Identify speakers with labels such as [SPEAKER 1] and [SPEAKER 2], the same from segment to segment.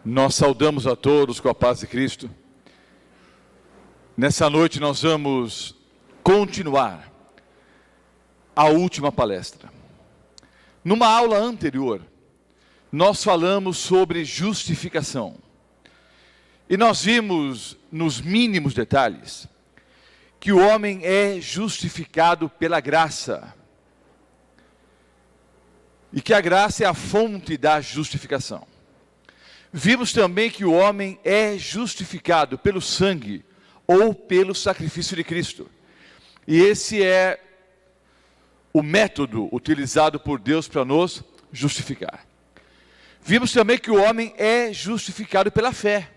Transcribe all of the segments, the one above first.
[SPEAKER 1] Nós saudamos a todos com a paz de Cristo. Nessa noite nós vamos continuar a última palestra. Numa aula anterior, nós falamos sobre justificação. E nós vimos, nos mínimos detalhes, que o homem é justificado pela graça. E que a graça é a fonte da justificação. Vimos também que o homem é justificado pelo sangue ou pelo sacrifício de Cristo. E esse é o método utilizado por Deus para nos justificar. Vimos também que o homem é justificado pela fé.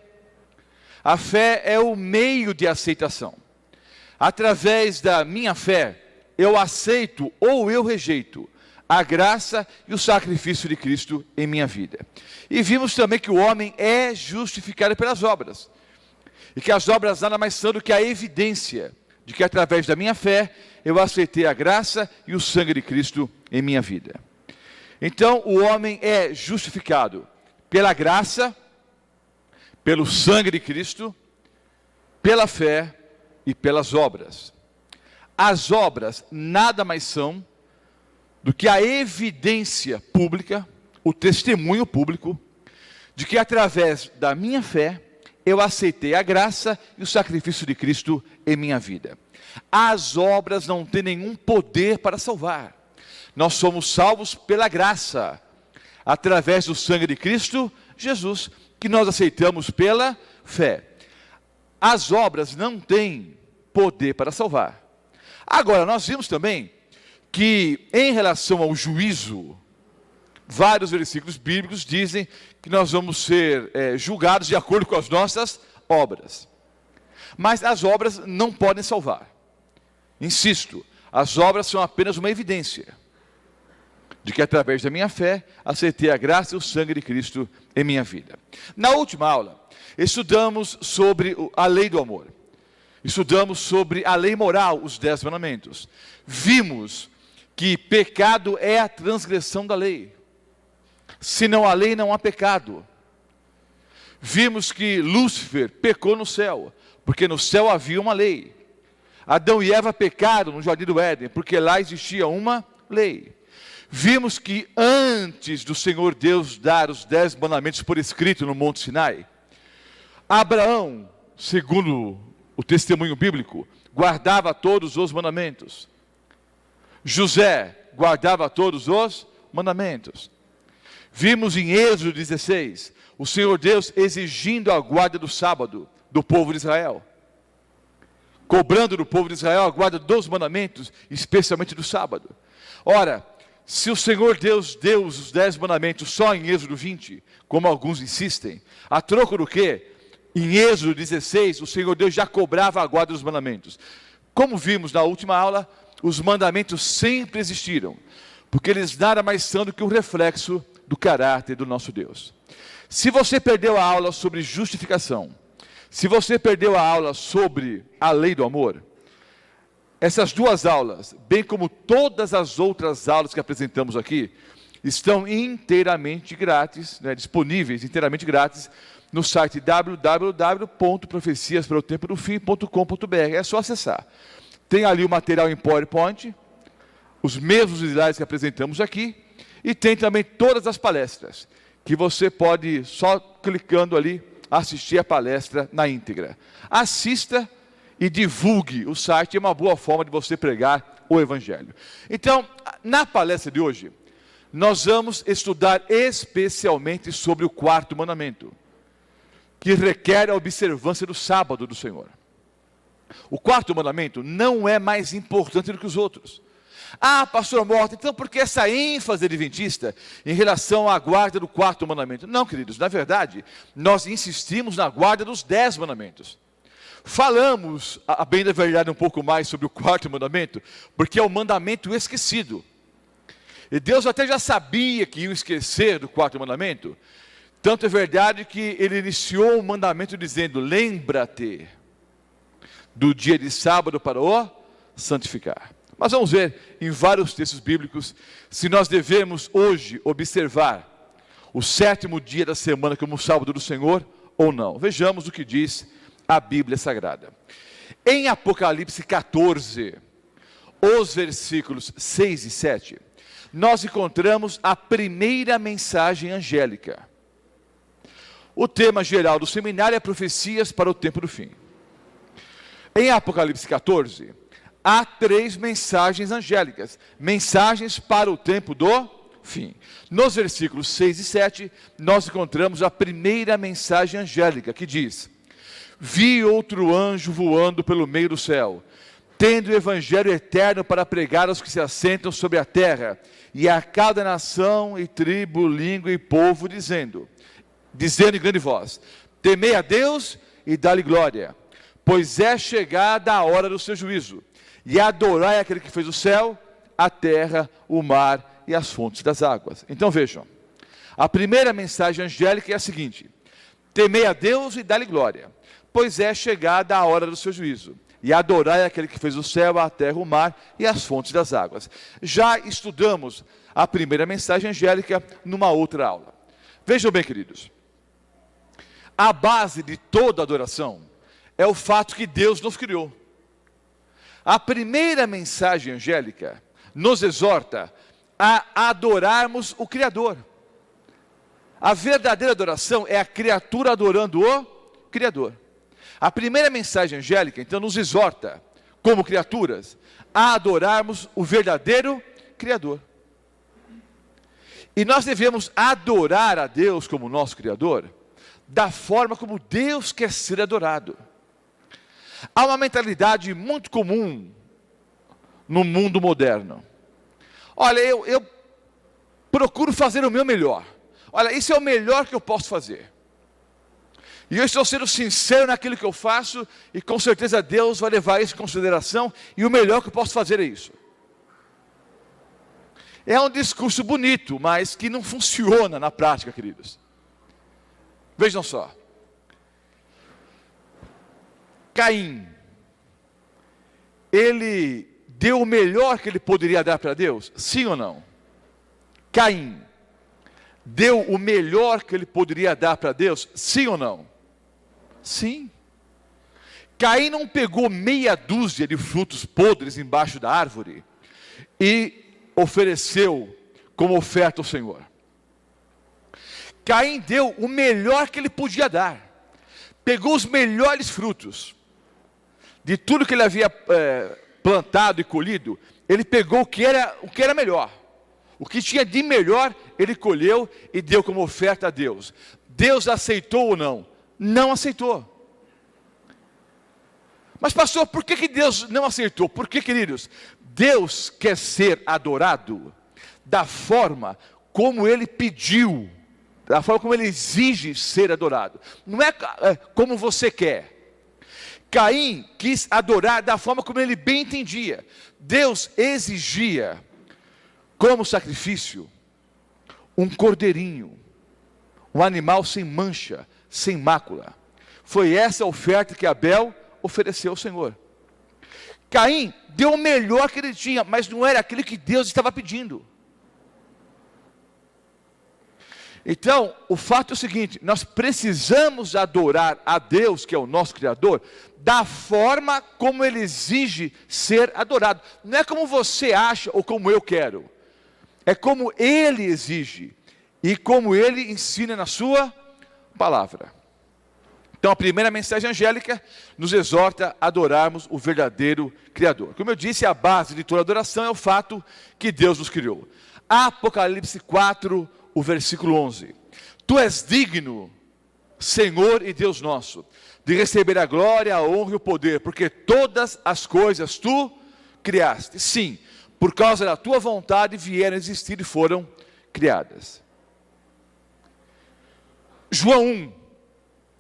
[SPEAKER 1] A fé é o meio de aceitação. Através da minha fé, eu aceito ou eu rejeito a graça e o sacrifício de Cristo em minha vida. E vimos também que o homem é justificado pelas obras. E que as obras nada mais são do que a evidência de que através da minha fé eu aceitei a graça e o sangue de Cristo em minha vida. Então o homem é justificado pela graça, pelo sangue de Cristo, pela fé e pelas obras. As obras nada mais são do que a evidência pública, o testemunho público, de que através da minha fé, eu aceitei a graça e o sacrifício de Cristo em minha vida. As obras não têm nenhum poder para salvar. Nós somos salvos pela graça, através do sangue de Cristo, Jesus, que nós aceitamos pela fé. As obras não têm poder para salvar. Agora, nós vimos também que em relação ao juízo, vários versículos bíblicos dizem que nós vamos ser julgados de acordo com as nossas obras. Mas as obras não podem salvar. Insisto, as obras são apenas uma evidência de que através da minha fé, aceitei a graça e o sangue de Cristo em minha vida. Na última aula, estudamos sobre a lei do amor. Estudamos sobre a lei moral, os 10 mandamentos. Vimos que pecado é a transgressão da lei. Senão a lei não há pecado. Vimos que Lúcifer pecou no céu, porque no céu havia uma lei. Adão e Eva pecaram no jardim do Éden, porque lá existia uma lei. Vimos que antes do Senhor Deus dar os 10 mandamentos por escrito no Monte Sinai, Abraão, segundo o testemunho bíblico, guardava todos os mandamentos. José guardava todos os mandamentos. Vimos em Êxodo 16, o Senhor Deus exigindo a guarda do sábado do povo de Israel. Cobrando do povo de Israel a guarda dos mandamentos, especialmente do sábado. Ora, se o Senhor Deus deu os 10 mandamentos só em Êxodo 20, como alguns insistem, a troco do quê? Em Êxodo 16, o Senhor Deus já cobrava a guarda dos mandamentos. Como vimos na última aula, os mandamentos sempre existiram, porque eles nada mais são do que um reflexo do caráter do nosso Deus. Se você perdeu a aula sobre justificação, se você perdeu a aula sobre a lei do amor, essas duas aulas, bem como todas as outras aulas que apresentamos aqui, estão inteiramente grátis, disponíveis inteiramente grátis, no site www.profeciasparotempodofim.com.br. É só acessar. Tem ali o material em PowerPoint, os mesmos slides que apresentamos aqui, e tem também todas as palestras, que você pode, só clicando ali, assistir a palestra na íntegra. Assista e divulgue o site, é uma boa forma de você pregar o Evangelho. Então, na palestra de hoje, nós vamos estudar especialmente sobre o 4º mandamento, que requer a observância do sábado do Senhor. O 4º mandamento não é mais importante do que os outros. Ah, pastor Morta, então por que essa ênfase adventista em relação à guarda do 4º mandamento? Não, queridos, na verdade, nós insistimos na guarda dos 10 mandamentos. Falamos, a bem da verdade, um pouco mais sobre o 4º mandamento, porque é o mandamento esquecido. E Deus até já sabia que iam esquecer do 4º mandamento. Tanto é verdade que ele iniciou o mandamento dizendo: lembra-te do dia de sábado para o santificar. Mas vamos ver em vários textos bíblicos se nós devemos hoje observar o sétimo dia da semana como o sábado do Senhor ou não. Vejamos o que diz a Bíblia Sagrada. Em Apocalipse 14, os versículos 6 e 7, nós encontramos a primeira mensagem angélica. O tema geral do seminário é profecias para o tempo do fim. Em Apocalipse 14, há 3 mensagens angélicas, mensagens para o tempo do fim. Nos versículos 6 e 7, nós encontramos a primeira mensagem angélica, que diz: vi outro anjo voando pelo meio do céu, tendo o evangelho eterno para pregar aos que se assentam sobre a terra, e a cada nação e tribo, língua e povo, dizendo em grande voz: temei a Deus e dá-lhe glória, pois é chegada a hora do seu juízo, e adorai aquele que fez o céu, a terra, o mar e as fontes das águas. Então vejam, a primeira mensagem angélica é a seguinte: temei a Deus e dá-lhe glória, pois é chegada a hora do seu juízo, e adorai aquele que fez o céu, a terra, o mar e as fontes das águas. Já estudamos a primeira mensagem angélica numa outra aula. Vejam bem, queridos, a base de toda adoração é o fato que Deus nos criou. A primeira mensagem angélica nos exorta a adorarmos o Criador. A verdadeira adoração é a criatura adorando o Criador. A primeira mensagem angélica, então, nos exorta, como criaturas, a adorarmos o verdadeiro Criador. E nós devemos adorar a Deus como nosso Criador, da forma como Deus quer ser adorado. Há uma mentalidade muito comum no mundo moderno. Olha, eu procuro fazer o meu melhor. Olha, isso é o melhor que eu posso fazer. E eu estou sendo sincero naquilo que eu faço, e com certeza Deus vai levar isso em consideração, e o melhor que eu posso fazer é isso. É um discurso bonito, mas que não funciona na prática, queridos. Vejam só. Caim, ele deu o melhor que ele poderia dar para Deus? Sim ou não? Caim deu o melhor que ele poderia dar para Deus? Sim ou não? Sim. Caim não pegou meia dúzia de frutos podres embaixo da árvore e ofereceu como oferta ao Senhor. Caim deu o melhor que ele podia dar. Pegou os melhores frutos de tudo que ele havia plantado e colhido. Ele pegou o que era melhor. O que tinha de melhor, ele colheu e deu como oferta a Deus. Deus aceitou ou não? Não aceitou. Mas pastor, por que Deus não aceitou? Porque, queridos, Deus quer ser adorado da forma como Ele pediu, da forma como Ele exige ser adorado. Não é como você quer. Caim quis adorar da forma como ele bem entendia. Deus exigia como sacrifício um cordeirinho, um animal sem mancha, sem mácula. Foi essa a oferta que Abel ofereceu ao Senhor. Caim deu o melhor que ele tinha, mas não era aquilo que Deus estava pedindo. Então, o fato é o seguinte: nós precisamos adorar a Deus, que é o nosso Criador, da forma como Ele exige ser adorado. Não é como você acha ou como eu quero. É como Ele exige e como Ele ensina na sua palavra. Então, a primeira mensagem angélica nos exorta a adorarmos o verdadeiro Criador. Como eu disse, a base de toda adoração é o fato que Deus nos criou. Apocalipse 4, o versículo 11. Tu és digno, Senhor e Deus nosso, de receber a glória, a honra e o poder, porque todas as coisas tu criaste. Sim, por causa da tua vontade vieram a existir e foram criadas. João 1,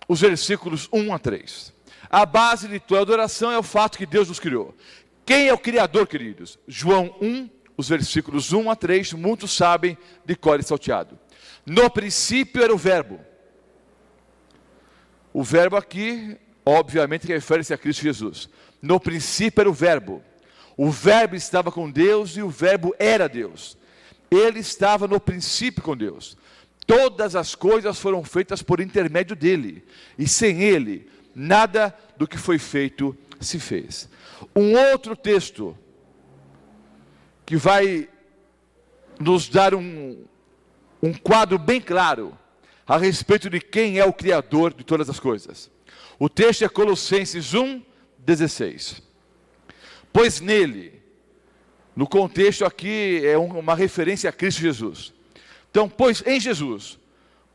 [SPEAKER 1] os versículos 1 a 3. A base de toda adoração é o fato que Deus nos criou. Quem é o Criador, queridos? João 1, os versículos 1 a 3, muitos sabem de cor e salteado. No princípio era o verbo. O verbo aqui, obviamente, refere-se a Cristo Jesus. No princípio era o verbo. O verbo estava com Deus e o verbo era Deus. Ele estava no princípio com Deus. Todas as coisas foram feitas por intermédio dele, e sem ele, nada do que foi feito se fez. Um outro texto que vai nos dar um quadro bem claro a respeito de quem é o Criador de todas as coisas. O texto é Colossenses 1:16. Pois nele, no contexto aqui é uma referência a Cristo Jesus. Então, pois em Jesus,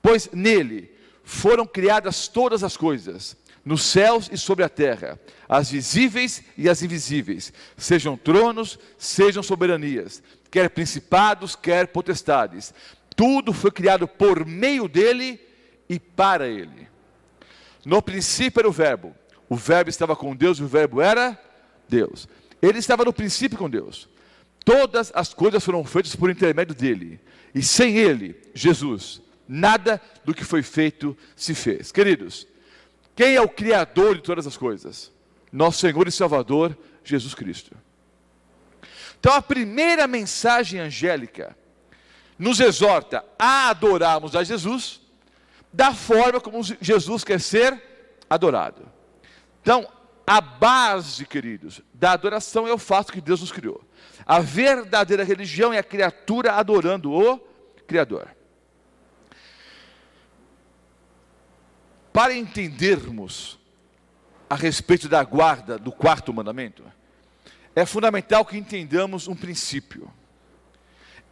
[SPEAKER 1] pois nele foram criadas todas as coisas, nos céus e sobre a terra, as visíveis e as invisíveis, sejam tronos, sejam soberanias, quer principados, quer potestades. Tudo foi criado por meio dele e para ele. No princípio era o verbo estava com Deus e o verbo era Deus. Ele estava no princípio com Deus. Todas as coisas foram feitas por intermédio dele. E sem ele, Jesus, nada do que foi feito se fez. Queridos, quem é o Criador de todas as coisas? Nosso Senhor e Salvador, Jesus Cristo. Então a primeira mensagem angélica nos exorta a adorarmos a Jesus da forma como Jesus quer ser adorado. Então, a base, queridos, da adoração é o fato que Deus nos criou. A verdadeira religião é a criatura adorando o Criador. Para entendermos a respeito da guarda do quarto mandamento, é fundamental que entendamos um princípio.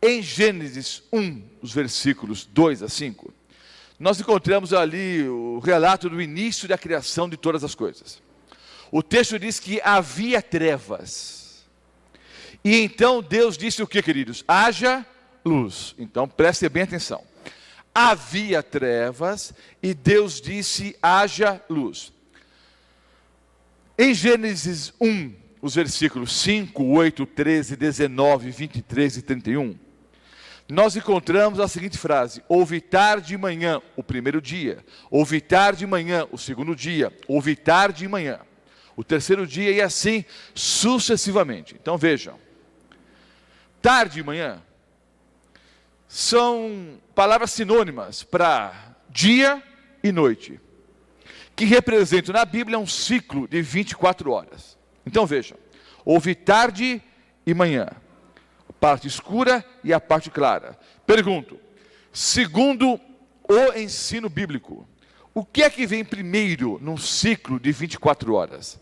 [SPEAKER 1] Em Gênesis 1, os versículos 2 a 5, nós encontramos ali o relato do início da criação de todas as coisas. O texto diz que havia trevas. E então Deus disse o que, queridos? Haja luz. Então prestem bem atenção. Havia trevas e Deus disse haja luz. Em Gênesis 1, os versículos 5, 8, 13, 19, 23 e 31, nós encontramos a seguinte frase: houve tarde e manhã, o primeiro dia, houve tarde e manhã, o segundo dia, houve tarde e manhã, o terceiro dia, e assim sucessivamente. Então vejam, tarde e manhã são palavras sinônimas para dia e noite, que representam na Bíblia um ciclo de 24 horas. Então vejam, houve tarde e manhã, a parte escura e a parte clara. Pergunto, segundo o ensino bíblico, o que é que vem primeiro num ciclo de 24 horas?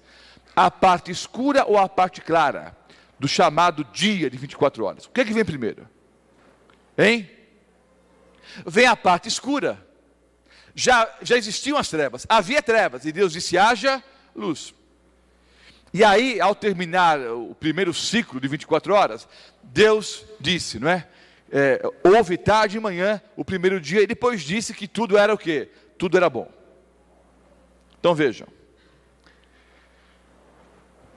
[SPEAKER 1] A parte escura ou a parte clara do chamado dia de 24 horas? O que é que vem primeiro? Hein? Vem a parte escura. Já existiam as trevas, havia trevas, e Deus disse, haja luz. E aí, ao terminar o primeiro ciclo de 24 horas, Deus disse, não é? Houve tarde e manhã, o primeiro dia, e depois disse que tudo era o quê? Tudo era bom. Então vejam,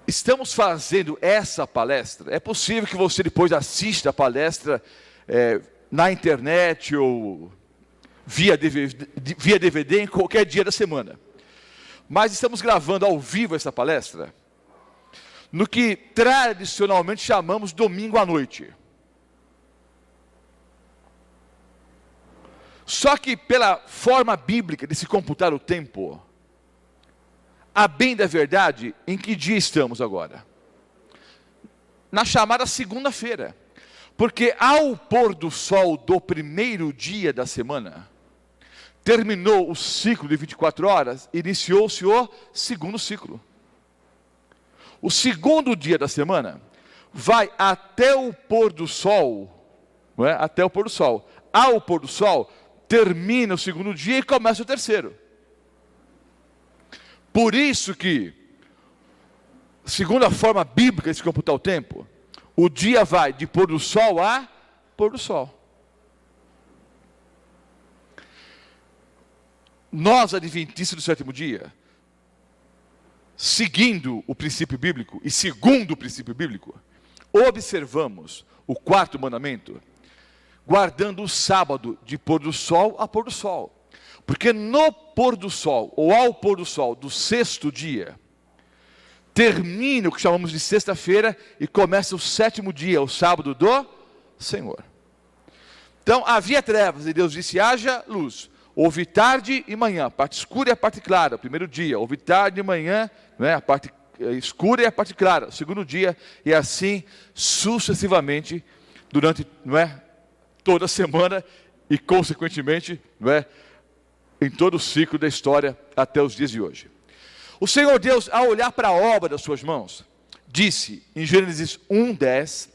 [SPEAKER 1] estamos fazendo essa palestra, é possível que você depois assista a palestra na internet ou via DVD em qualquer dia da semana. Mas estamos gravando ao vivo essa palestra no que tradicionalmente chamamos domingo à noite. Só que pela forma bíblica de se computar o tempo, a bem da verdade, em que dia estamos agora? Na chamada segunda-feira. Porque ao pôr do sol do primeiro dia da semana, terminou o ciclo de 24 horas, iniciou-se o segundo ciclo. O segundo dia da semana vai até o pôr do sol, não é? Até o pôr do sol. Ao pôr do sol, termina o segundo dia e começa o terceiro. Por isso que, segundo a forma bíblica de se computar o tempo, o dia vai de pôr do sol a pôr do sol. Nós, adventistas do sétimo dia, seguindo o princípio bíblico e segundo o princípio bíblico, observamos o quarto mandamento, guardando o sábado de pôr do sol a pôr do sol. Porque no pôr do sol, ou ao pôr do sol do sexto dia, termina o que chamamos de sexta-feira e começa o sétimo dia, o sábado do Senhor. Então havia trevas e Deus disse: haja luz. Houve tarde e manhã, a parte escura e a parte clara, o primeiro dia. Houve tarde e manhã, não é? A parte escura e a parte clara, o segundo dia. E assim sucessivamente, durante, não é, toda a semana e consequentemente, não é, em todo o ciclo da história até os dias de hoje. O Senhor Deus, ao olhar para a obra das suas mãos, disse em Gênesis 1:10,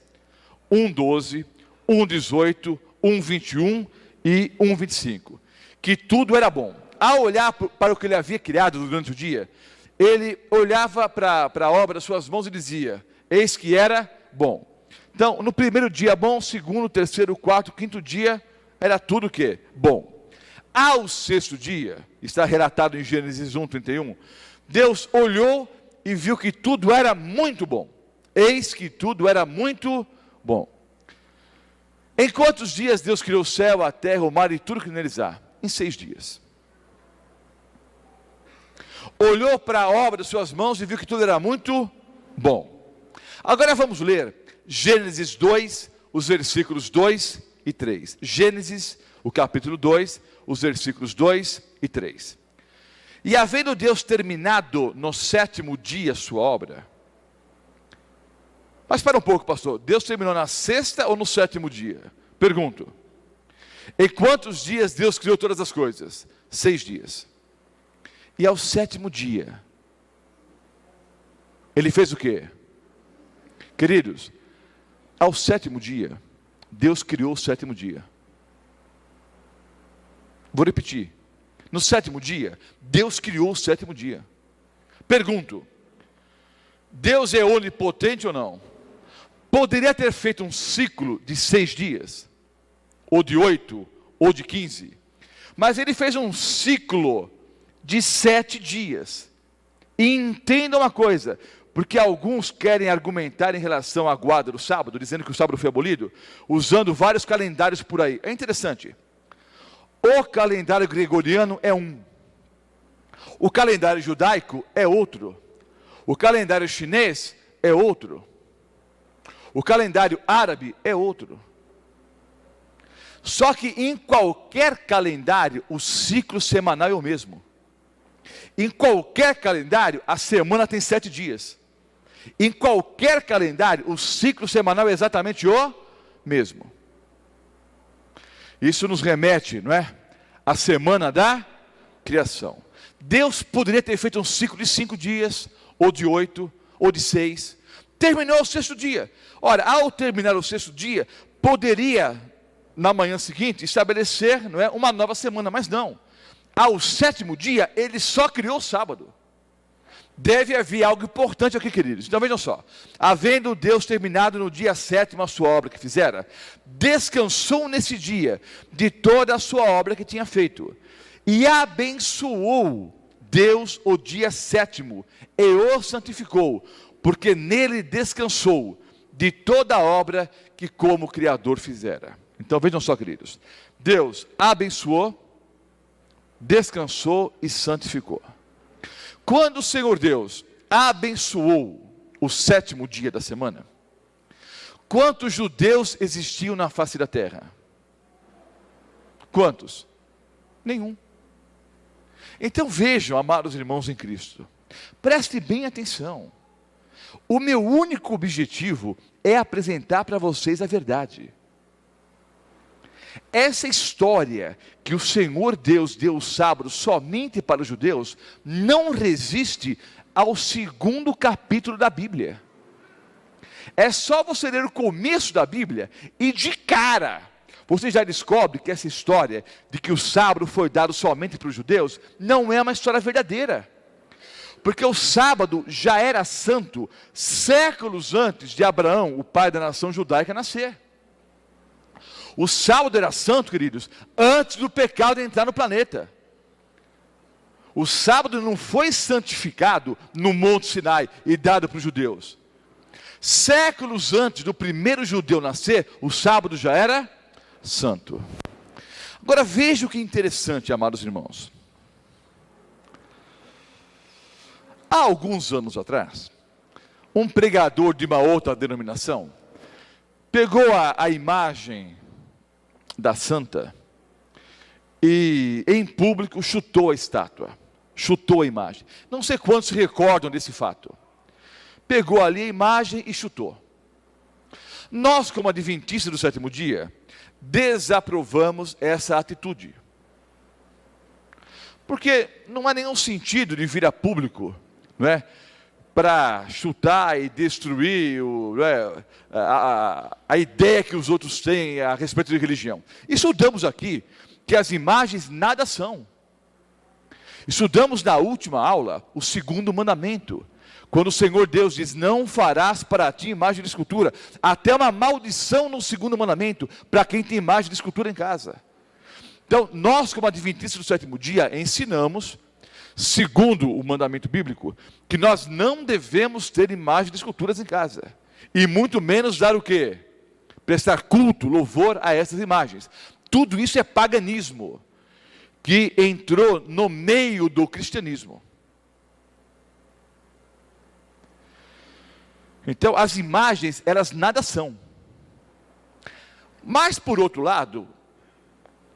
[SPEAKER 1] 1:12, 1:18, 1:21 e 1:25, que tudo era bom. Ao olhar para o que ele havia criado durante o dia, ele olhava para a obra das suas mãos e dizia: eis que era bom. Então, no primeiro dia bom, segundo, terceiro, quarto, quinto dia, era tudo o quê? Bom. Ao sexto dia, está relatado em Gênesis 1:31, Deus olhou e viu que tudo era muito bom. Eis que tudo era muito bom. Em quantos dias Deus criou o céu, a terra, o mar e tudo que neles há? Em 6 dias. Olhou para a obra de suas mãos e viu que tudo era muito bom. Agora vamos ler Gênesis 2, os versículos 2 e 3. Gênesis, o capítulo 2, os versículos 2 e 3. E havendo Deus terminado no 7º dia a sua obra. Mas espera um pouco, pastor. Deus terminou na 6ª ou no 7º dia? Pergunto. Em quantos dias Deus criou todas as coisas? 6 dias. E ao 7º dia, Ele fez o quê? Queridos, ao 7º dia, Deus criou o 7º dia. Vou repetir. No 7º dia, Deus criou o 7º dia. Pergunto, Deus é onipotente ou não? Poderia ter feito um ciclo de 6 dias, ou de 8, ou de 15, mas Ele fez um ciclo de 7 dias. E entenda uma coisa, porque alguns querem argumentar em relação à guarda do sábado, dizendo que o sábado foi abolido, usando vários calendários por aí. É interessante. O calendário gregoriano é um. O calendário judaico é outro. O calendário chinês é outro. O calendário árabe é outro. Só que em qualquer calendário, o ciclo semanal é o mesmo. Em qualquer calendário, a semana tem 7 dias. Em qualquer calendário, o ciclo semanal é exatamente o mesmo. Isso nos remete, não é? A semana da criação. Deus poderia ter feito um ciclo de 5 dias, ou de 8, ou de 6. Terminou o 6º dia. Ora, ao terminar o 6º dia, poderia, na manhã seguinte, estabelecer, não é, uma nova semana, mas não. Ao 7º dia, Ele só criou o sábado. Deve haver algo importante aqui, queridos. Então vejam só. Havendo Deus terminado no dia 7º a sua obra que fizera, descansou nesse dia de toda a sua obra que tinha feito. E abençoou Deus o dia 7º e o santificou, porque nele descansou de toda a obra que como Criador fizera. Então vejam só, queridos. Deus abençoou, descansou e santificou. Quando o Senhor Deus abençoou o 7º dia da semana, quantos judeus existiam na face da terra? Quantos? Nenhum. Então vejam, amados irmãos em Cristo, preste bem atenção. O meu único objetivo é apresentar para vocês a verdade. Essa história que o Senhor Deus deu o sábado somente para os judeus, não resiste ao 2º capítulo da Bíblia. É só você ler o começo da Bíblia e de cara, você já descobre que essa história de que o sábado foi dado somente para os judeus, não é uma história verdadeira. Porque o sábado já era santo séculos antes de Abraão, o pai da nação judaica, nascer. O sábado era santo, queridos, antes do pecado entrar no planeta. O sábado não foi santificado no Monte Sinai e dado para os judeus. Séculos antes do primeiro judeu nascer, o sábado já era santo. Agora veja o que é interessante, amados irmãos. Há alguns anos atrás, um pregador de uma outra denominação pegou a imagem da santa e, em público, chutou a estátua, chutou a imagem. Não sei quantos se recordam desse fato. Pegou ali a imagem e chutou. Nós, como adventistas do sétimo dia, desaprovamos essa atitude. Porque não há nenhum sentido de vir a público, não é, para chutar e destruir a ideia que os outros têm a respeito de religião. Estudamos aqui que as imagens nada são. Estudamos na última aula o segundo mandamento, quando o Senhor Deus diz: não farás para ti imagem de escultura. Até uma maldição no segundo mandamento para quem tem imagem de escultura em casa. Então, nós, como adventistas do sétimo dia, ensinamos, segundo o mandamento bíblico, que nós não devemos ter imagem de esculturas em casa. E muito menos dar o quê? Prestar culto, louvor a essas imagens. Tudo isso é paganismo, que entrou no meio do cristianismo. Então, as imagens, elas nada são. Mas, por outro lado,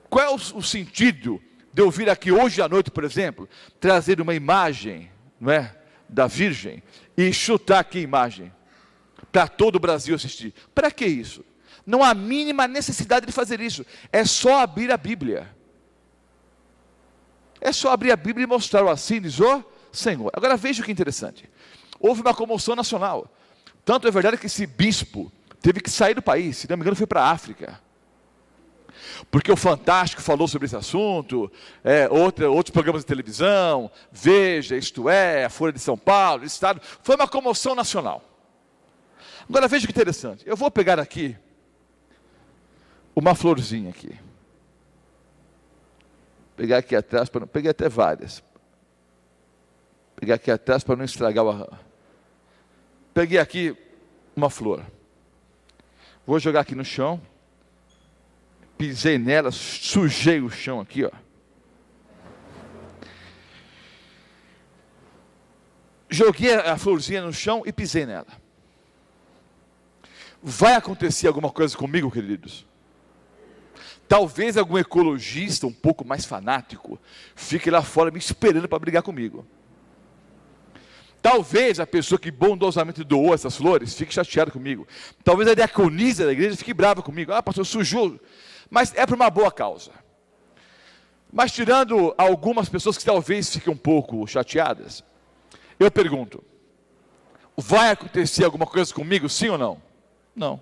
[SPEAKER 1] qual é o sentido de eu vir aqui hoje à noite, por exemplo, trazer uma imagem, não é, da Virgem e chutar aqui a imagem para todo o Brasil assistir? Para que isso? Não há a mínima necessidade de fazer isso. É só abrir a Bíblia. É só abrir a Bíblia e mostrar o assim, diz o Senhor. Agora veja o que é interessante. Houve uma comoção nacional. Tanto é verdade que esse bispo teve que sair do país, se não me engano foi para a África. Porque o Fantástico falou sobre esse assunto, outros programas de televisão, Veja, Isto É, a Folha de São Paulo, Estado, foi uma comoção nacional. Agora veja que interessante, eu vou pegar aqui uma florzinha aqui. Pegar aqui atrás, peguei até várias. Pegar aqui atrás para não estragar o arranjo. Peguei aqui uma flor. Vou jogar aqui no chão. Pisei nela, sujei o chão aqui, ó. Joguei a florzinha no chão e pisei nela. Vai acontecer alguma coisa comigo, queridos? Talvez algum ecologista um pouco mais fanático fique lá fora me esperando para brigar comigo. Talvez a pessoa que bondosamente doou essas flores fique chateada comigo. Talvez a diaconisa da igreja fique brava comigo. Ah, pastor, sujou. Mas é por uma boa causa. Mas tirando algumas pessoas que talvez fiquem um pouco chateadas, eu pergunto: vai acontecer alguma coisa comigo, sim ou não? Não.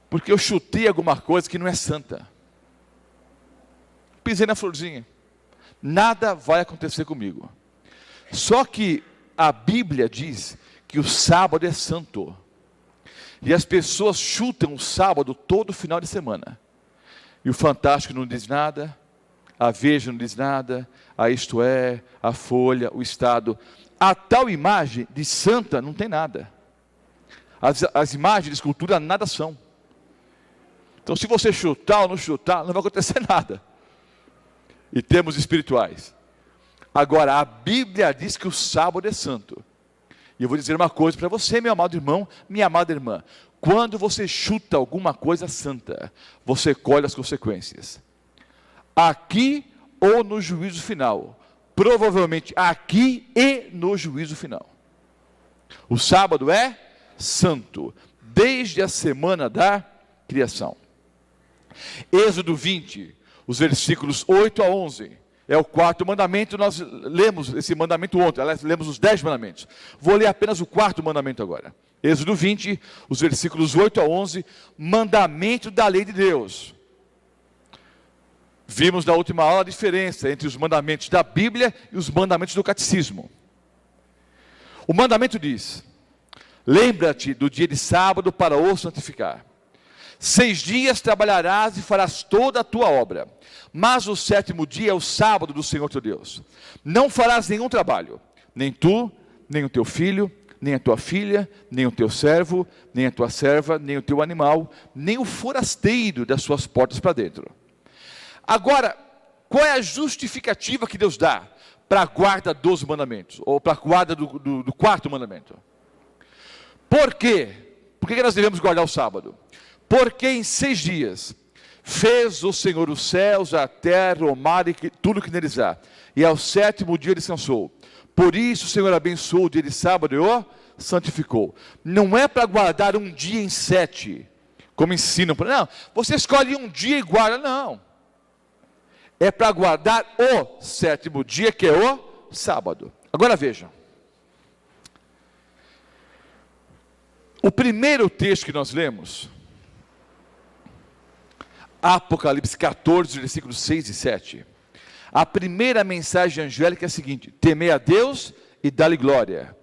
[SPEAKER 1] Porque eu chutei alguma coisa que não é santa. Pisei na florzinha. Nada vai acontecer comigo. Só que a Bíblia diz que o sábado é santo. E as pessoas chutam o sábado todo final de semana. E o Fantástico não diz nada, a Veja não diz nada, a Isto É, a Folha, o Estado. A tal imagem de santa não tem nada. As imagens de escultura nada são. Então, se você chutar ou não chutar, não vai acontecer nada. Em termos espirituais. Agora, a Bíblia diz que o sábado é santo. E eu vou dizer uma coisa para você, meu amado irmão, minha amada irmã. Quando você chuta alguma coisa santa, você colhe as consequências. Aqui ou no juízo final. Provavelmente aqui e no juízo final. O sábado é santo, desde a semana da criação. Êxodo 20, os versículos 8 a 11. É o quarto mandamento, nós lemos esse mandamento ontem, aliás, lemos os 10 mandamentos. Vou ler apenas o quarto mandamento agora. Êxodo 20, os versículos 8 a 11, mandamento da lei de Deus. Vimos na última aula a diferença entre os mandamentos da Bíblia e os mandamentos do catecismo. O mandamento diz: lembra-te do dia de sábado para o santificar. 6 dias trabalharás e farás toda a tua obra, mas o 7º dia é o sábado do Senhor teu Deus. Não farás nenhum trabalho, nem tu, nem o teu filho, nem a tua filha, nem o teu servo, nem a tua serva, nem o teu animal, nem o forasteiro das suas portas para dentro. Agora, qual é a justificativa que Deus dá para a guarda dos mandamentos, ou para a guarda do quarto mandamento? Por quê? Por que nós devemos guardar o sábado? Porque em 6 dias Fez o Senhor os céus, a terra, o mar e tudo que neles há. E ao sétimo dia descansou. Por isso o Senhor abençoou o dia de sábado e o santificou. Não é para guardar um dia em 7, como ensinam. Não, você escolhe um dia e guarda, não. É para guardar o sétimo dia, que é o sábado. Agora vejam. O primeiro texto que nós lemos, Apocalipse 14, versículos 6 e 7. A primeira mensagem angélica é a seguinte: temei a Deus e dá-lhe glória,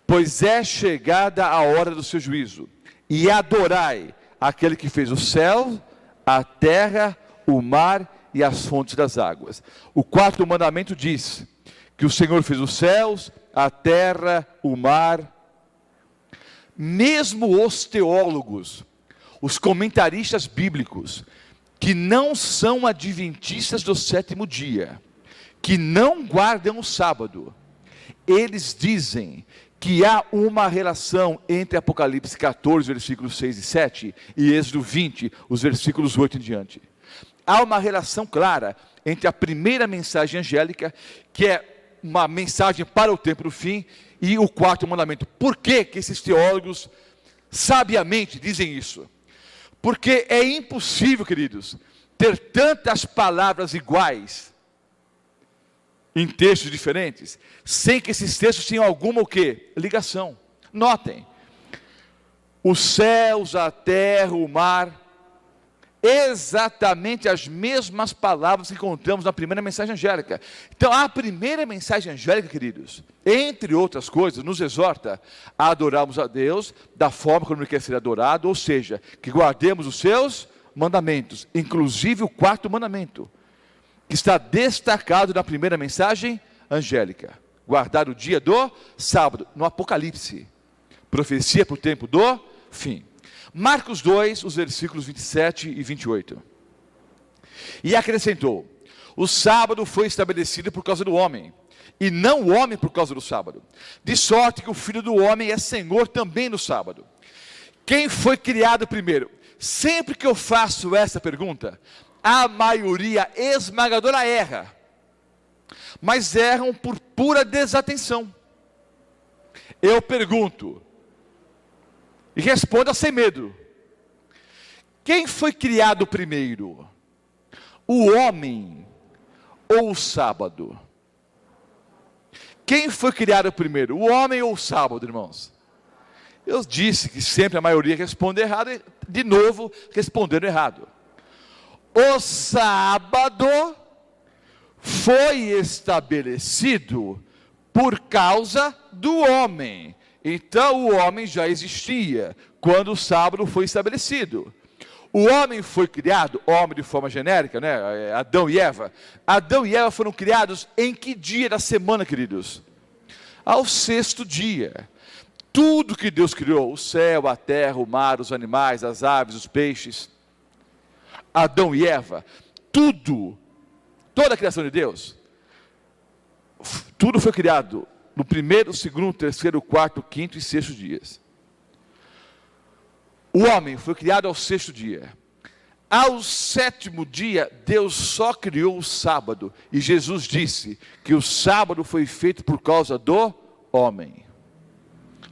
[SPEAKER 1] pois é chegada a hora do seu juízo, e adorai aquele que fez o céu, a terra, o mar e as fontes das águas. O quarto mandamento diz que o Senhor fez os céus, a terra, o mar. Mesmo os teólogos, os comentaristas bíblicos, que não são adventistas do sétimo dia, que não guardam o sábado, eles dizem que há uma relação entre Apocalipse 14, versículos 6 e 7, e Êxodo 20, os versículos 8 em diante. Há uma relação clara entre a primeira mensagem angélica, que é uma mensagem para o tempo do fim, e o quarto mandamento. Por que esses teólogos sabiamente dizem isso? Porque é impossível, queridos, ter tantas palavras iguais em textos diferentes, sem que esses textos tenham alguma o quê? Ligação. Notem, os céus, a terra, o mar, exatamente as mesmas palavras que encontramos na primeira mensagem angélica. Então, a primeira mensagem angélica, queridos, entre outras coisas, nos exorta a adorarmos a Deus da forma como Ele quer ser adorado, ou seja, que guardemos os seus mandamentos, inclusive o quarto mandamento, que está destacado na primeira mensagem angélica: guardar o dia do sábado, no Apocalipse, profecia para o tempo do fim. Marcos 2, os versículos 27 e 28. E acrescentou: o sábado foi estabelecido por causa do homem, e não o homem por causa do sábado. De sorte que o Filho do Homem é Senhor também no sábado. Quem foi criado primeiro? Sempre que eu faço essa pergunta, a maioria esmagadora erra. Mas erram por pura desatenção. Eu pergunto, e responda sem medo: quem foi criado primeiro? O homem ou o sábado? Quem foi criado primeiro? O homem ou o sábado, irmãos? Eu disse que sempre a maioria responde errado, e de novo respondendo errado. O sábado foi estabelecido por causa do homem. Então o homem já existia quando o sábado foi estabelecido. O homem foi criado, homem de forma genérica, né? Adão e Eva. Adão e Eva foram criados em que dia da semana, queridos? Ao sexto dia. Tudo que Deus criou, o céu, a terra, o mar, os animais, as aves, os peixes, Adão e Eva, tudo, toda a criação de Deus, tudo foi criado no primeiro, segundo, terceiro, quarto, quinto e sexto dias. O homem foi criado ao sexto dia. Ao sétimo dia, Deus só criou o sábado. E Jesus disse que o sábado foi feito por causa do homem.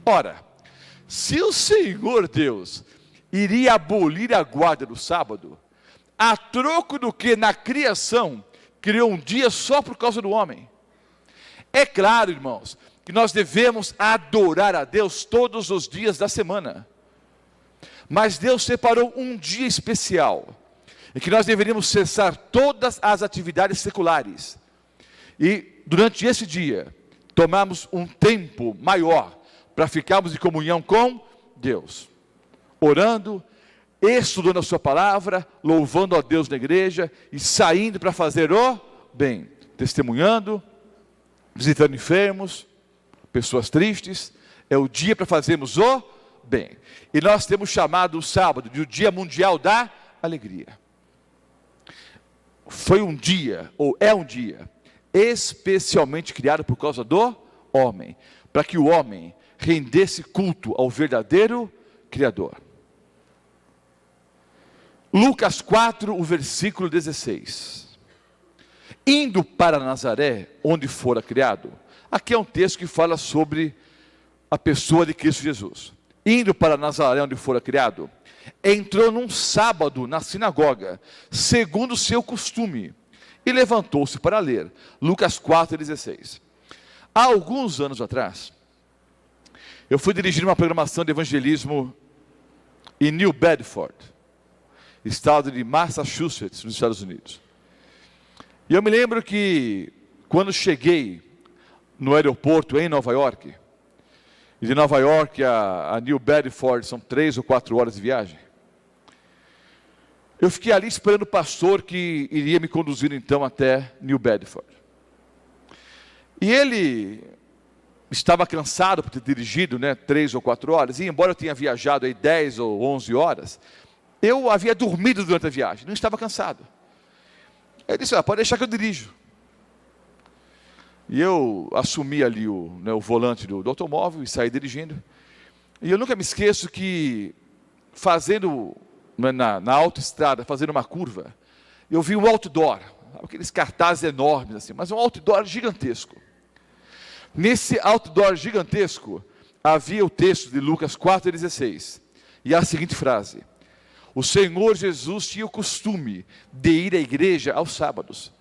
[SPEAKER 1] Ora, se o Senhor Deus iria abolir a guarda do sábado, a troco do que na criação criou um dia só por causa do homem. É claro, irmãos, que nós devemos adorar a Deus todos os dias da semana. Mas Deus separou um dia especial, em que nós deveríamos cessar todas as atividades seculares. E durante esse dia, tomarmos um tempo maior para ficarmos em comunhão com Deus. Orando, estudando a sua palavra, louvando a Deus na igreja e saindo para fazer o bem. Testemunhando, visitando enfermos, pessoas tristes. É o dia para fazermos o bem. E nós temos chamado o sábado de o Dia Mundial da Alegria. Foi um dia, ou é um dia, especialmente criado por causa do homem, para que o homem rendesse culto ao verdadeiro Criador. Lucas 4, o versículo 16. Indo para Nazaré, onde fora criado. Aqui é um texto que fala sobre a pessoa de Cristo Jesus. Indo para Nazaré, onde fora criado, entrou num sábado na sinagoga, segundo o seu costume, e levantou-se para ler. Lucas 4, 16. Há alguns anos atrás, eu fui dirigir uma programação de evangelismo em New Bedford, estado de Massachusetts, nos Estados Unidos. E eu me lembro que, quando cheguei no aeroporto em Nova York, e de Nova York a New Bedford são 3 ou 4 horas de viagem, eu fiquei ali esperando o pastor que iria me conduzir então até New Bedford. E ele estava cansado por ter dirigido 3 ou 4 horas, e embora eu tenha viajado aí 10 ou 11 horas, eu havia dormido durante a viagem, não estava cansado. Ele disse, pode deixar que eu dirijo. E eu assumi ali o volante do automóvel e saí dirigindo. E eu nunca me esqueço que, fazendo, na autoestrada, fazendo uma curva, eu vi um outdoor, aqueles cartazes enormes assim, mas um outdoor gigantesco. Nesse outdoor gigantesco, havia o texto de Lucas 4,16. E a seguinte frase: o Senhor Jesus tinha o costume de ir à igreja aos sábados.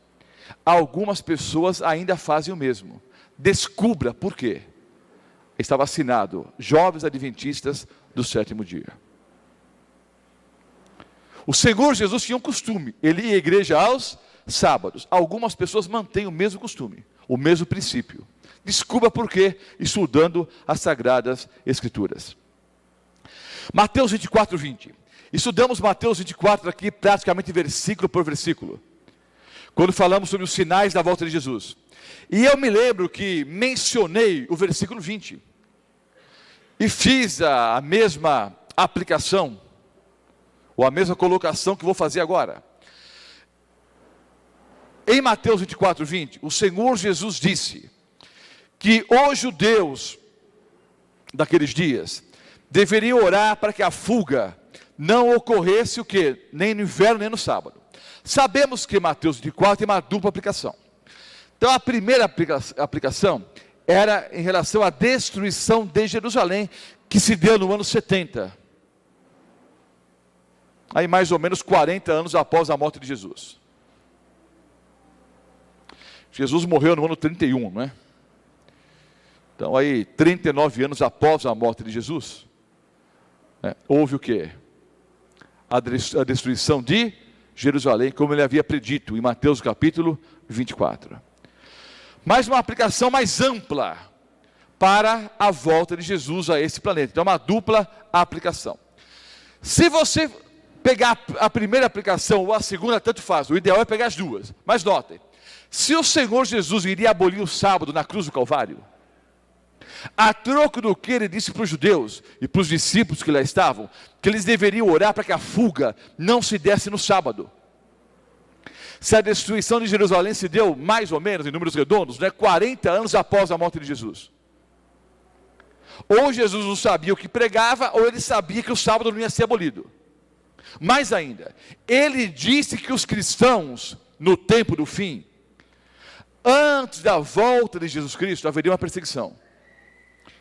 [SPEAKER 1] Algumas pessoas ainda fazem o mesmo. Descubra por quê. Estava assinado: Jovens Adventistas do Sétimo Dia. O Senhor Jesus tinha um costume, ele ia à igreja aos sábados. Algumas pessoas mantêm o mesmo costume, o mesmo princípio. Descubra por quê, estudando as Sagradas Escrituras. Mateus 24, 20. Estudamos Mateus 24 aqui praticamente versículo por versículo, quando falamos sobre os sinais da volta de Jesus. E eu me lembro que mencionei o versículo 20, e fiz a mesma aplicação, ou a mesma colocação que vou fazer agora. Em Mateus 24, 20, o Senhor Jesus disse que os judeus daqueles dias deveriam orar para que a fuga não ocorresse o quê? Nem no inverno, nem no sábado. Sabemos que Mateus 24 tem uma dupla aplicação. Então a primeira aplicação era em relação à destruição de Jerusalém, que se deu no ano 70. Aí mais ou menos 40 anos após a morte de Jesus. Jesus morreu no ano 31, não é? Então aí 39 anos após a morte de Jesus, houve o quê? A destruição de Jerusalém, como ele havia predito em Mateus capítulo 24. Mas uma aplicação mais ampla para a volta de Jesus a esse planeta. Então uma dupla aplicação. Se você pegar a primeira aplicação ou a segunda, tanto faz, o ideal é pegar as duas. Mas notem, se o Senhor Jesus iria abolir o sábado na cruz do Calvário, a troco do que ele disse para os judeus e para os discípulos que lá estavam, que eles deveriam orar para que a fuga não se desse no sábado. Se a destruição de Jerusalém se deu mais ou menos, em números redondos, 40 anos após a morte de Jesus. Ou Jesus não sabia o que pregava, ou ele sabia que o sábado não ia ser abolido. Mais ainda, ele disse que os cristãos, no tempo do fim, antes da volta de Jesus Cristo, haveria uma perseguição.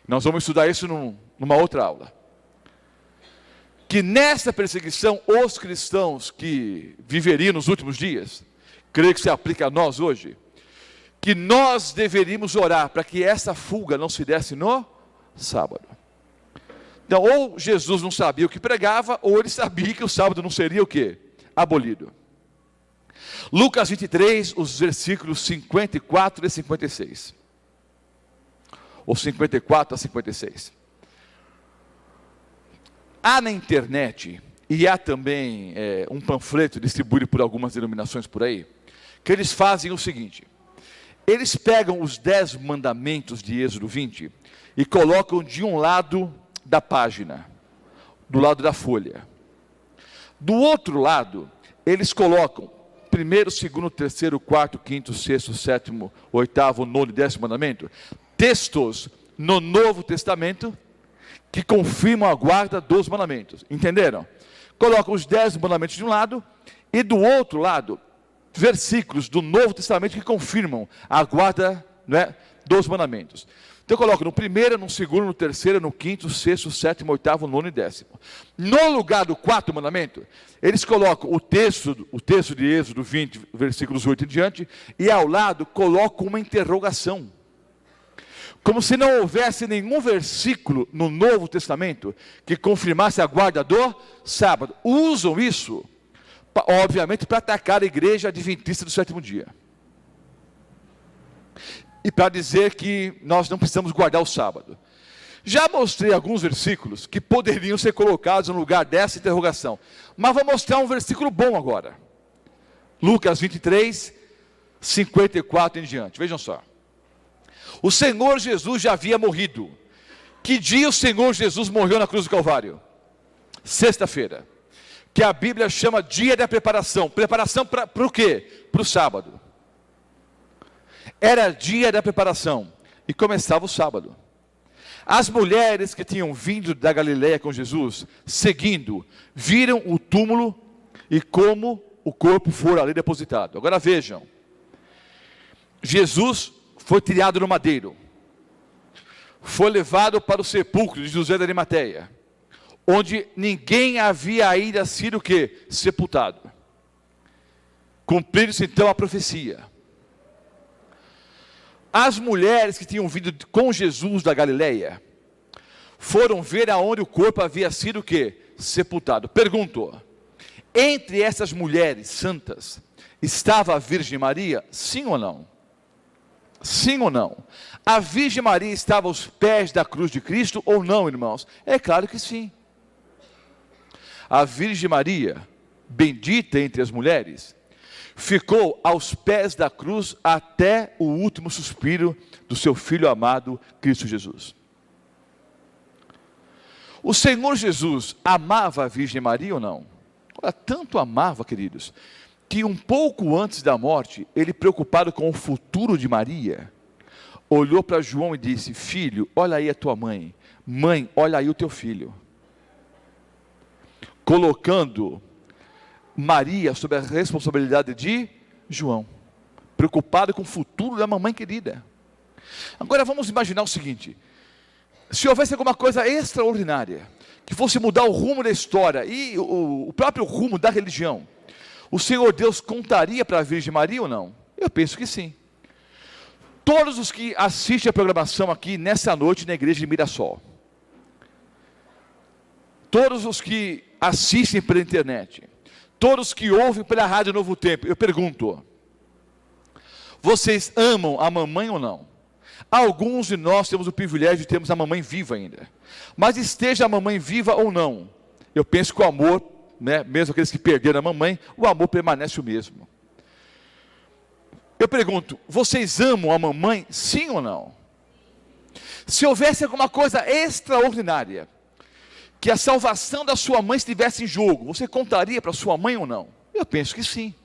[SPEAKER 1] Nós vamos estudar isso numa outra aula. Que nessa perseguição, os cristãos que viveriam nos últimos dias, creio que se aplica a nós hoje, que nós deveríamos orar para que essa fuga não se desse no sábado. Então, ou Jesus não sabia o que pregava, ou ele sabia que o sábado não seria o quê? Abolido. Lucas 23, os versículos 54 e 56. Ou 54 a 56. Há na internet, e há também um panfleto distribuído por algumas denominações por aí, que eles fazem o seguinte: eles pegam os 10 mandamentos de Êxodo 20 e colocam de um lado da página, do lado da folha. Do outro lado, eles colocam primeiro, segundo, terceiro, quarto, quinto, sexto, sétimo, oitavo, nono e 10º mandamento, textos no Novo Testamento que confirmam a guarda dos mandamentos. Entenderam? coloca os 10 mandamentos de um lado, e do outro lado, versículos do Novo Testamento que confirmam a guarda, né, dos mandamentos. Então eu coloco no primeiro, no segundo, no terceiro, no quinto, sexto, sétimo, oitavo, nono e décimo. No lugar do quarto mandamento, eles colocam o texto de Êxodo 20, versículos 8 em diante, e ao lado colocam uma interrogação. Como se não houvesse nenhum versículo no Novo Testamento que confirmasse a guarda do sábado. Usam isso, obviamente, para atacar a igreja adventista do sétimo dia. E para dizer que nós não precisamos guardar o sábado. Já mostrei alguns versículos que poderiam ser colocados no lugar dessa interrogação. Mas vou mostrar um versículo bom agora. Lucas 23, 54 em diante. Vejam só. O Senhor Jesus já havia morrido. Que dia o Senhor Jesus morreu na cruz do Calvário? Sexta-feira. Que a Bíblia chama dia da preparação. Preparação para o quê? Para o sábado. Era dia da preparação e começava o sábado. As mulheres que tinham vindo da Galileia com Jesus, seguindo, viram o túmulo e como o corpo fora ali depositado. Agora vejam, Jesus foi tirado no madeiro, foi levado para o sepulcro de José de Arimateia, onde ninguém havia ainda sido o quê? Sepultado. Cumpriu-se então a profecia. As mulheres que tinham vindo com Jesus da Galileia foram ver aonde o corpo havia sido o quê? Sepultado. Pergunto, entre essas mulheres santas estava a Virgem Maria? Sim ou não? Sim ou não? A Virgem Maria estava aos pés da cruz de Cristo ou não, irmãos? É claro que sim. A Virgem Maria, bendita entre as mulheres, ficou aos pés da cruz até o último suspiro do seu Filho amado, Cristo Jesus. O Senhor Jesus amava a Virgem Maria ou não? Ora, tanto amava, queridos, que um pouco antes da morte, ele, preocupado com o futuro de Maria, olhou para João e disse: filho, olha aí a tua mãe. Mãe, olha aí o teu filho. Colocando Maria sob a responsabilidade de João, preocupado com o futuro da mamãe querida. Agora vamos imaginar o seguinte: se houvesse alguma coisa extraordinária, que fosse mudar o rumo da história e o próprio rumo da religião, o Senhor Deus contaria para a Virgem Maria ou não? Eu penso que sim. Todos os que assistem a programação aqui nessa noite na igreja de Mirassol, todos os que assistem pela internet, todos que ouvem pela Rádio Novo Tempo, eu pergunto: vocês amam a mamãe ou não? Alguns de nós temos o privilégio de termos a mamãe viva ainda. Mas esteja a mamãe viva ou não, eu penso que o amor, né, mesmo aqueles que perderam a mamãe, o amor permanece o mesmo. Eu pergunto: vocês amam a mamãe, sim ou não? Se houvesse alguma coisa extraordinária, que a salvação da sua mãe estivesse em jogo, você contaria para sua mãe ou não? Eu penso que sim.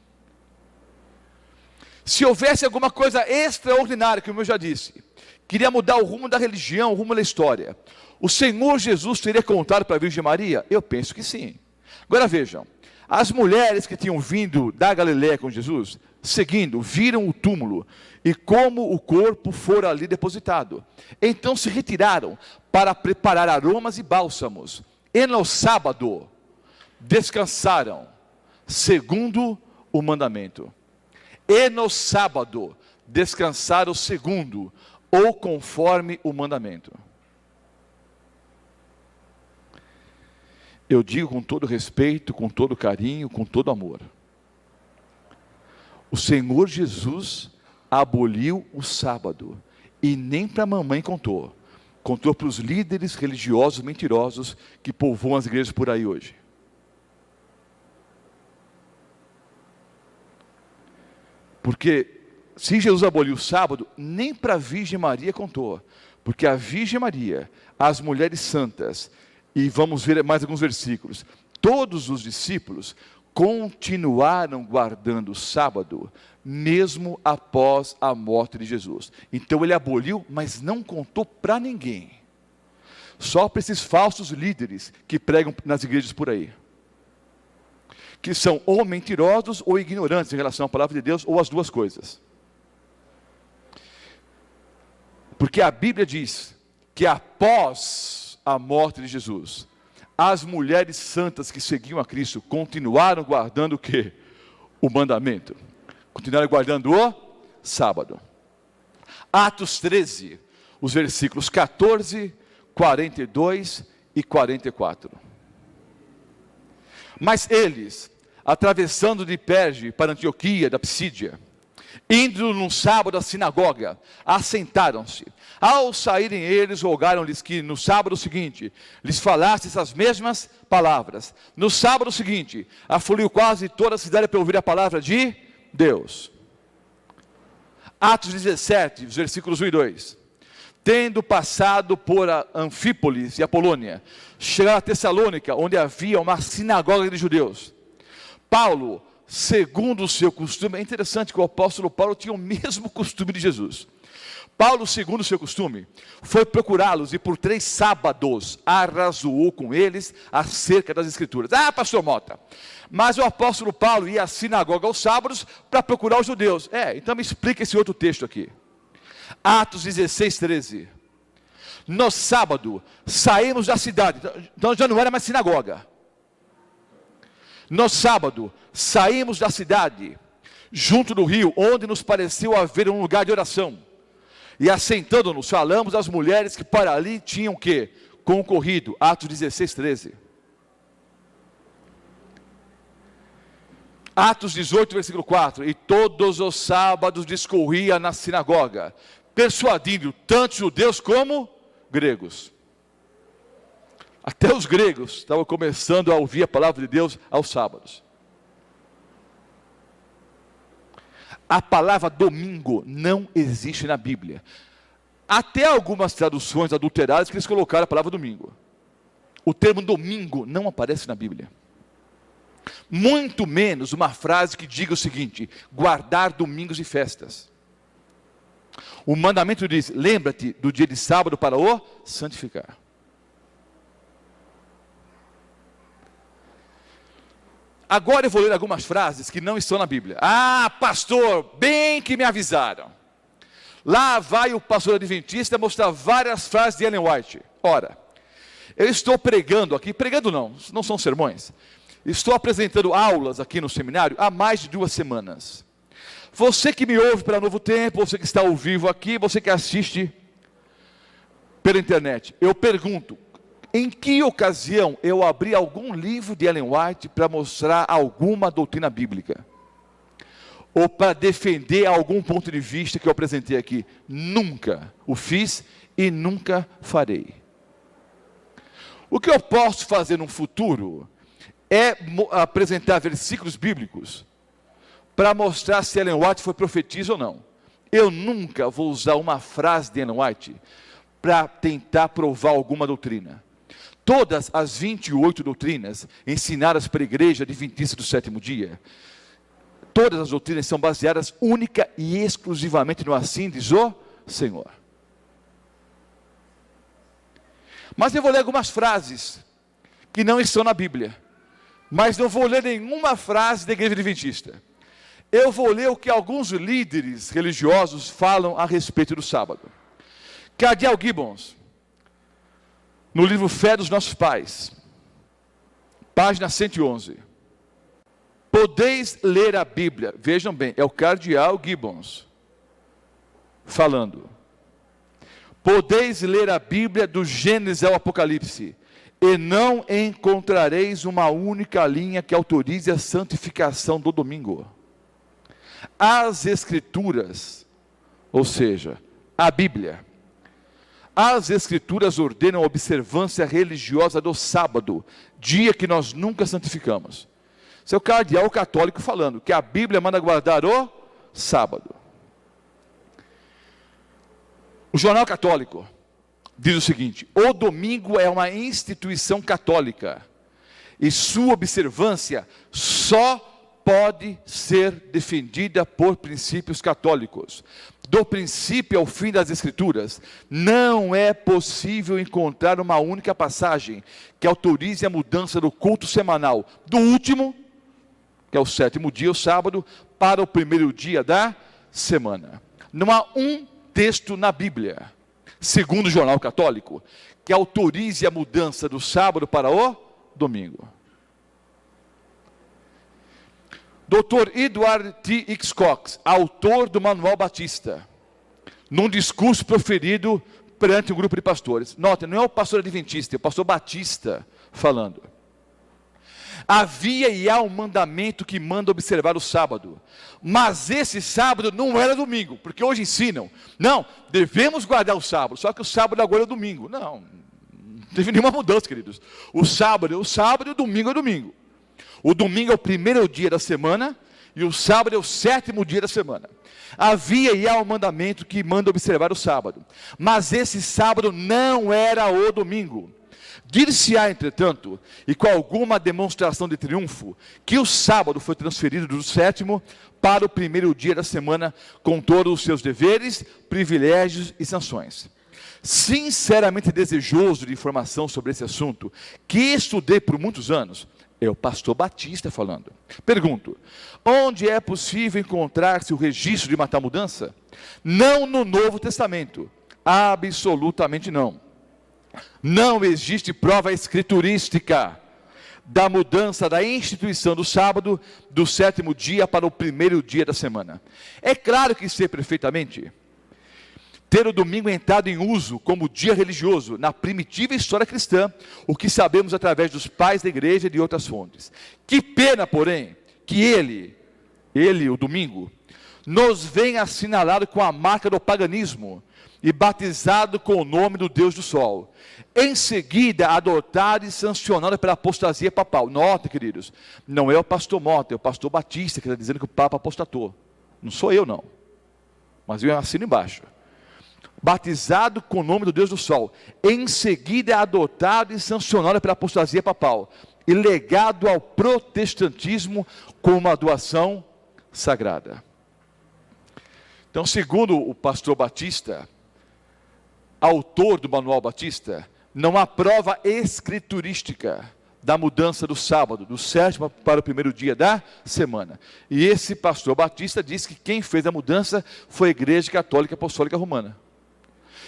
[SPEAKER 1] Se houvesse alguma coisa extraordinária, como eu já disse, queria mudar o rumo da religião, o rumo da história, o Senhor Jesus teria contado para a Virgem Maria? Eu penso que sim. Agora vejam, as mulheres que tinham vindo da Galileia com Jesus, seguindo, viram o túmulo e como o corpo fora ali depositado. Então se retiraram para preparar aromas e bálsamos, e no sábado descansaram, segundo o mandamento. E no sábado descansaram segundo, ou conforme o mandamento. Eu digo com todo respeito, com todo carinho, com todo amor: o Senhor Jesus aboliu o sábado, e nem para a mamãe contou para os líderes religiosos mentirosos que povoam as igrejas por aí hoje. Porque se Jesus aboliu o sábado, nem para a Virgem Maria contou, porque a Virgem Maria, as mulheres santas, e vamos ver mais alguns versículos, todos os discípulos continuaram guardando o sábado, mesmo após a morte de Jesus. Então ele aboliu, mas não contou para ninguém, só para esses falsos líderes que pregam nas igrejas por aí. que são ou mentirosos ou ignorantes em relação à palavra de Deus, ou as duas coisas. Porque a Bíblia diz que após a morte de Jesus, as mulheres santas que seguiam a Cristo continuaram guardando o quê? O mandamento. Continuaram guardando o sábado. Atos 13, os versículos 14, 42 e 44. Mas eles, atravessando de Perge para Antioquia da Psídia, indo num sábado à sinagoga, assentaram-se. Ao saírem eles, rogaram-lhes que no sábado seguinte lhes falasse essas mesmas palavras. No sábado seguinte, afluiu quase toda a cidade para ouvir a palavra de Deus. Atos 17, versículos 1 e 2. Tendo passado por Anfípolis e Apolônia, chegaram a Tessalônica, onde havia uma sinagoga de judeus. Paulo, segundo o seu costume, é interessante que o apóstolo Paulo tinha o mesmo costume de Jesus. Paulo, segundo o seu costume, foi procurá-los e por 3 sábados arrazoou com eles acerca das Escrituras. Ah, pastor Mota, mas o apóstolo Paulo ia à sinagoga aos sábados para procurar os judeus. Então me explica esse outro texto aqui. Atos 16, 13. No sábado, saímos da cidade, então já não era mais sinagoga. No sábado, saímos da cidade, junto do rio, onde nos pareceu haver um lugar de oração. E assentando-nos, falamos às mulheres que para ali tinham o quê? Concorrido. Atos 16, 13. Atos 18, versículo 4. E todos os sábados discorria na sinagoga, persuadindo tanto judeus como gregos. Até os gregos estavam começando a ouvir a palavra de Deus aos sábados. A palavra domingo não existe na Bíblia. Até algumas traduções adulteradas que eles colocaram a palavra domingo. O termo domingo não aparece na Bíblia. Muito menos uma frase que diga o seguinte: guardar domingos e festas. O mandamento diz: lembra-te do dia de sábado para o santificar. Agora eu vou ler algumas frases que não estão na Bíblia. Ah, pastor, bem que me avisaram. Lá vai o pastor adventista mostrar várias frases de Ellen White. Ora, eu estou pregando aqui, pregando não são sermões. Estou apresentando aulas aqui no seminário há mais de 2 semanas. Você que me ouve pela Novo Tempo, você que está ao vivo aqui, você que assiste pela internet, eu pergunto, em que ocasião eu abri algum livro de Ellen White para mostrar alguma doutrina bíblica? Ou para defender algum ponto de vista que eu apresentei aqui? Nunca o fiz e nunca farei. O que eu posso fazer no futuro é apresentar versículos bíblicos para mostrar se Ellen White foi profetisa ou não. Eu nunca vou usar uma frase de Ellen White para tentar provar alguma doutrina. Todas as 28 doutrinas ensinadas para a igreja adventista do 7º dia, todas as doutrinas são baseadas única e exclusivamente no assim diz o Senhor. Mas eu vou ler algumas frases que não estão na Bíblia, mas não vou ler nenhuma frase da igreja adventista. Eu vou ler o que alguns líderes religiosos falam a respeito do sábado. Cardeal Gibbons, no livro Fé dos Nossos Pais, página 111. Podeis ler a Bíblia, vejam bem, é o Cardeal Gibbons falando. Podeis ler a Bíblia do Gênesis ao Apocalipse, e não encontrareis uma única linha que autorize a santificação do domingo. As Escrituras, ou seja, a Bíblia, as Escrituras ordenam a observância religiosa do sábado, dia que nós nunca santificamos. Esse é o cardeal católico falando, que a Bíblia manda guardar o sábado. O Jornal Católico diz o seguinte: o domingo é uma instituição católica, e sua observância só pode ser defendida por princípios católicos. Do princípio ao fim das Escrituras, não é possível encontrar uma única passagem que autorize a mudança do culto semanal do último que é o sétimo dia, o sábado, para o primeiro dia da semana. Não há um texto na Bíblia, segundo o Jornal Católico, que autorize a mudança do sábado para o domingo. Dr. Edward T. Hitchcock, autor do Manual Batista, num discurso proferido perante um grupo de pastores. Notem, não é o pastor adventista, é o pastor batista falando. Havia e há um mandamento que manda observar o sábado, mas esse sábado não era domingo, porque hoje ensinam, não, devemos guardar o sábado, só que o sábado agora é domingo. Não teve nenhuma mudança, queridos. O sábado é o sábado e o domingo é o domingo. O domingo é o primeiro dia da semana e o sábado é o sétimo dia da semana. Havia e há um mandamento que manda observar o sábado, mas esse sábado não era o domingo. Dir-se-á, entretanto, e com alguma demonstração de triunfo, que o sábado foi transferido do sétimo para o primeiro dia da semana, com todos os seus deveres, privilégios e sanções. Sinceramente desejoso de informação sobre esse assunto, que estudei por muitos anos, é o pastor Batista falando. Pergunto, onde é possível encontrar-se o registro de uma tal mudança? Não no Novo Testamento, absolutamente não. Não existe prova escriturística da mudança da instituição do sábado, do sétimo dia para o primeiro dia da semana. É claro que sei perfeitamente ter o domingo entrado em uso como dia religioso na primitiva história cristã, o que sabemos através dos pais da igreja e de outras fontes. Que pena, porém, que ele, o domingo, nos venha assinalado com a marca do paganismo e batizado com o nome do Deus do Sol. Em seguida, adotado e sancionado pela apostasia papal. Notem, queridos, não é o pastor Mota, é o pastor Batista que está dizendo que o Papa apostatou. Não sou eu, não. Mas eu assino embaixo. Batizado com o nome do Deus do Sol. Em seguida, adotado e sancionado pela apostasia papal. E legado ao protestantismo como uma doação sagrada. Então, segundo o pastor Batista, autor do Manual Batista, não há prova escriturística da mudança do sábado, do sétimo para o primeiro dia da semana. E esse pastor Batista diz que quem fez a mudança foi a Igreja Católica Apostólica Romana.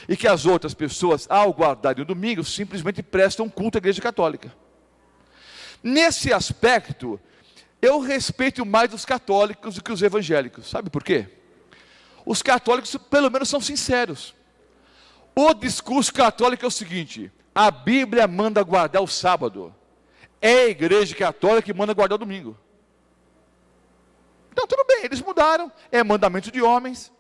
[SPEAKER 1] E que as outras pessoas, ao guardarem o domingo, simplesmente prestam culto à Igreja Católica. Nesse aspecto, eu respeito mais os católicos do que os evangélicos. Sabe por quê? Os católicos, pelo menos, são sinceros. O discurso católico é o seguinte: a Bíblia manda guardar o sábado, é a Igreja Católica que manda guardar o domingo. Então tudo bem, eles mudaram, é mandamento de homens,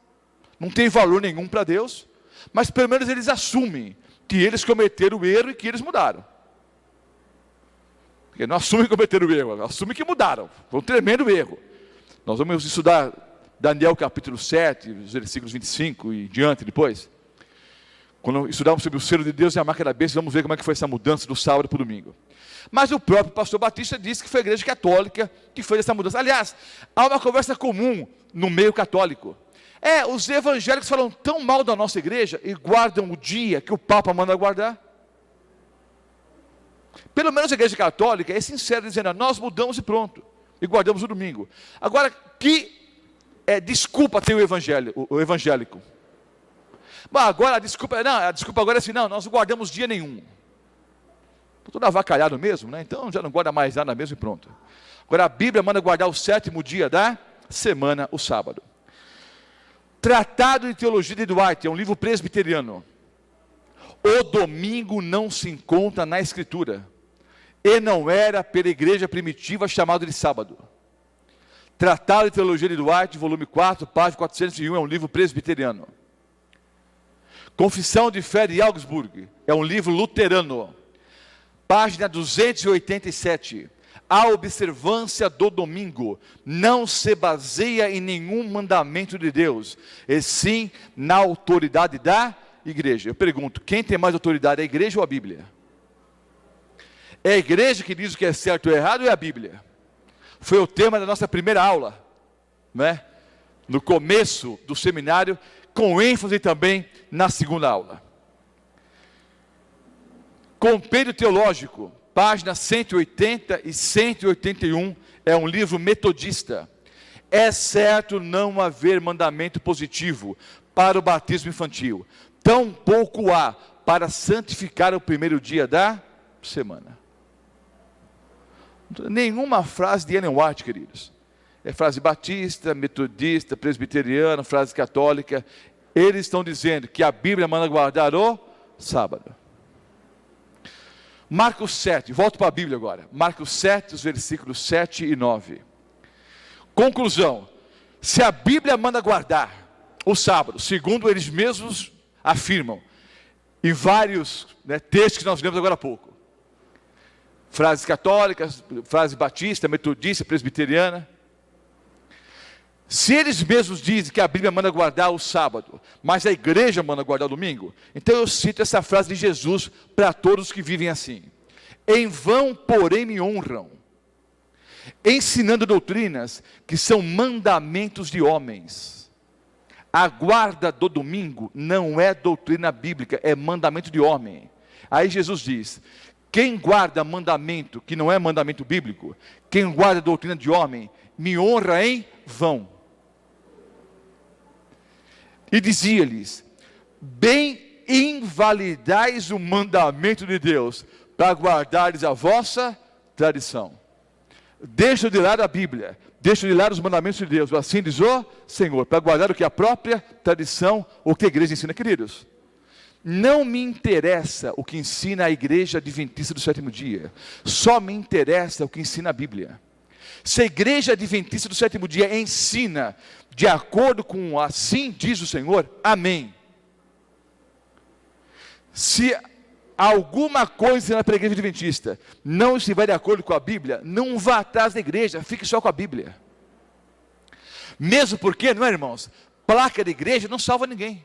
[SPEAKER 1] não tem valor nenhum para Deus, mas pelo menos eles assumem que eles cometeram o erro e que eles mudaram. Porque não assumem que cometeram o erro, assumem que mudaram, foi um tremendo erro. Nós vamos estudar Daniel capítulo 7, versículos 25 e diante depois. Quando estudamos sobre o selo de Deus e a marca da besta, vamos ver como é que foi essa mudança do sábado para o domingo. Mas o próprio pastor Batista disse que foi a Igreja Católica que fez essa mudança. Aliás, há uma conversa comum no meio católico. Os evangélicos falam tão mal da nossa igreja e guardam o dia que o Papa manda guardar. Pelo menos a Igreja Católica é sincera, dizendo, nós mudamos e pronto, e guardamos o domingo. Agora, que desculpa tem o evangélico? Bom, agora a desculpa agora é assim, não, nós não guardamos dia nenhum. Estou todo avacalhado mesmo, né? Então já não guarda mais nada mesmo e pronto. Agora a Bíblia manda guardar o sétimo dia da semana, o sábado. Tratado de Teologia de Dwight, é um livro presbiteriano. O domingo não se encontra na Escritura, e não era pela igreja primitiva chamado de sábado. Tratado de Teologia de Dwight, volume 4, página 401, é um livro presbiteriano. Confissão de Fé de Augsburg, é um livro luterano, página 287. A observância do domingo não se baseia em nenhum mandamento de Deus, e sim na autoridade da igreja. Eu pergunto, quem tem mais autoridade, a igreja ou a Bíblia? É a igreja que diz o que é certo ou errado, ou é a Bíblia? Foi o tema da nossa primeira aula, né? No começo do seminário, com ênfase também na segunda aula. Compêndio Teológico, páginas 180 e 181, é um livro metodista. É certo não haver mandamento positivo para o batismo infantil, tampouco há para santificar o primeiro dia da semana. Nenhuma frase de Ellen White, queridos. É frase batista, metodista, presbiteriana, frase católica. Eles estão dizendo que a Bíblia manda guardar o sábado. Marcos 7, volto para a Bíblia agora. Marcos 7, os versículos 7 e 9. Conclusão: se a Bíblia manda guardar o sábado, segundo eles mesmos afirmam, em vários textos que nós lemos agora há pouco, frases católicas, frase batista, metodista, presbiteriana, se eles mesmos dizem que a Bíblia manda guardar o sábado, mas a igreja manda guardar o domingo, então eu cito essa frase de Jesus para todos que vivem assim: em vão, porém, me honram, ensinando doutrinas que são mandamentos de homens. A guarda do domingo não é doutrina bíblica, é mandamento de homem. Aí Jesus diz: quem guarda mandamento que não é mandamento bíblico, quem guarda doutrina de homem, me honra em vão. E dizia-lhes: bem invalidais o mandamento de Deus, para guardares a vossa tradição. Deixa de lado a Bíblia, deixa de lado os mandamentos de Deus, assim diz o Senhor, para guardar o que a própria tradição, o que a igreja ensina. Queridos, não me interessa o que ensina a igreja adventista do sétimo dia, só me interessa o que ensina a Bíblia. Se a igreja adventista do sétimo dia ensina de acordo com assim diz o Senhor, amém. Se alguma coisa na igreja adventista não estiver de acordo com a Bíblia, não vá atrás da igreja, fique só com a Bíblia. Mesmo porque, não é, irmãos, placa da igreja não salva ninguém.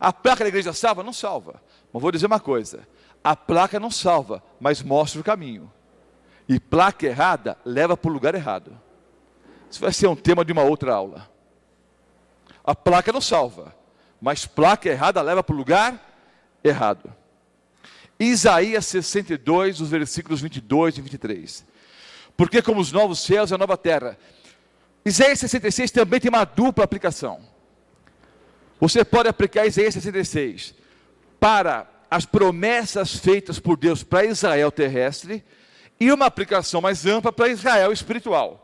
[SPEAKER 1] A placa da igreja salva? Não salva. Mas vou dizer uma coisa: a placa não salva, mas mostra o caminho. E placa errada leva para o lugar errado. Isso vai ser um tema de uma outra aula. A placa não salva, mas placa errada leva para o lugar errado. Isaías 62, os versículos 22 e 23. Porque como os novos céus e a nova terra. Isaías 66 também tem uma dupla aplicação. Você pode aplicar Isaías 66 para as promessas feitas por Deus para Israel terrestre, e uma aplicação mais ampla para Israel espiritual.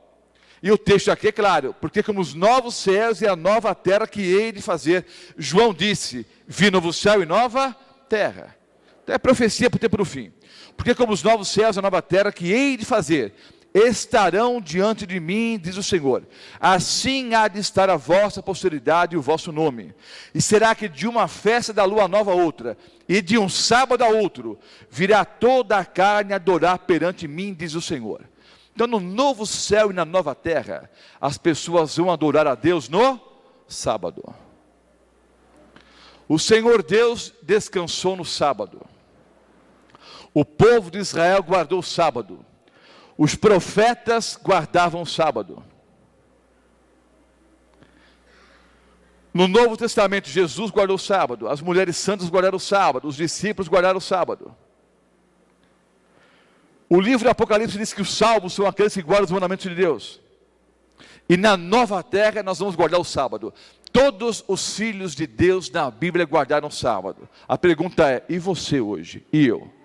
[SPEAKER 1] E o texto aqui é claro: porque como os novos céus e a nova terra que hei de fazer. João disse: vi novo céu e nova terra. Então é profecia para o tempo do fim. Porque como os novos céus e a nova terra que hei de fazer estarão diante de mim, diz o Senhor, assim há de estar a vossa posteridade e o vosso nome. E será que de uma festa da lua nova a outra, e de um sábado a outro, virá toda a carne adorar perante mim, diz o Senhor. Então no novo céu e na nova terra, as pessoas vão adorar a Deus no sábado. O Senhor Deus descansou no sábado. O povo de Israel guardou o sábado. Os profetas guardavam o sábado. No Novo Testamento, Jesus guardou o sábado. As mulheres santas guardaram o sábado. Os discípulos guardaram o sábado. O livro do Apocalipse diz que os salvos são aqueles que guardam os mandamentos de Deus. E na nova terra nós vamos guardar o sábado. Todos os filhos de Deus na Bíblia guardaram o sábado. A pergunta é: e você hoje? E eu?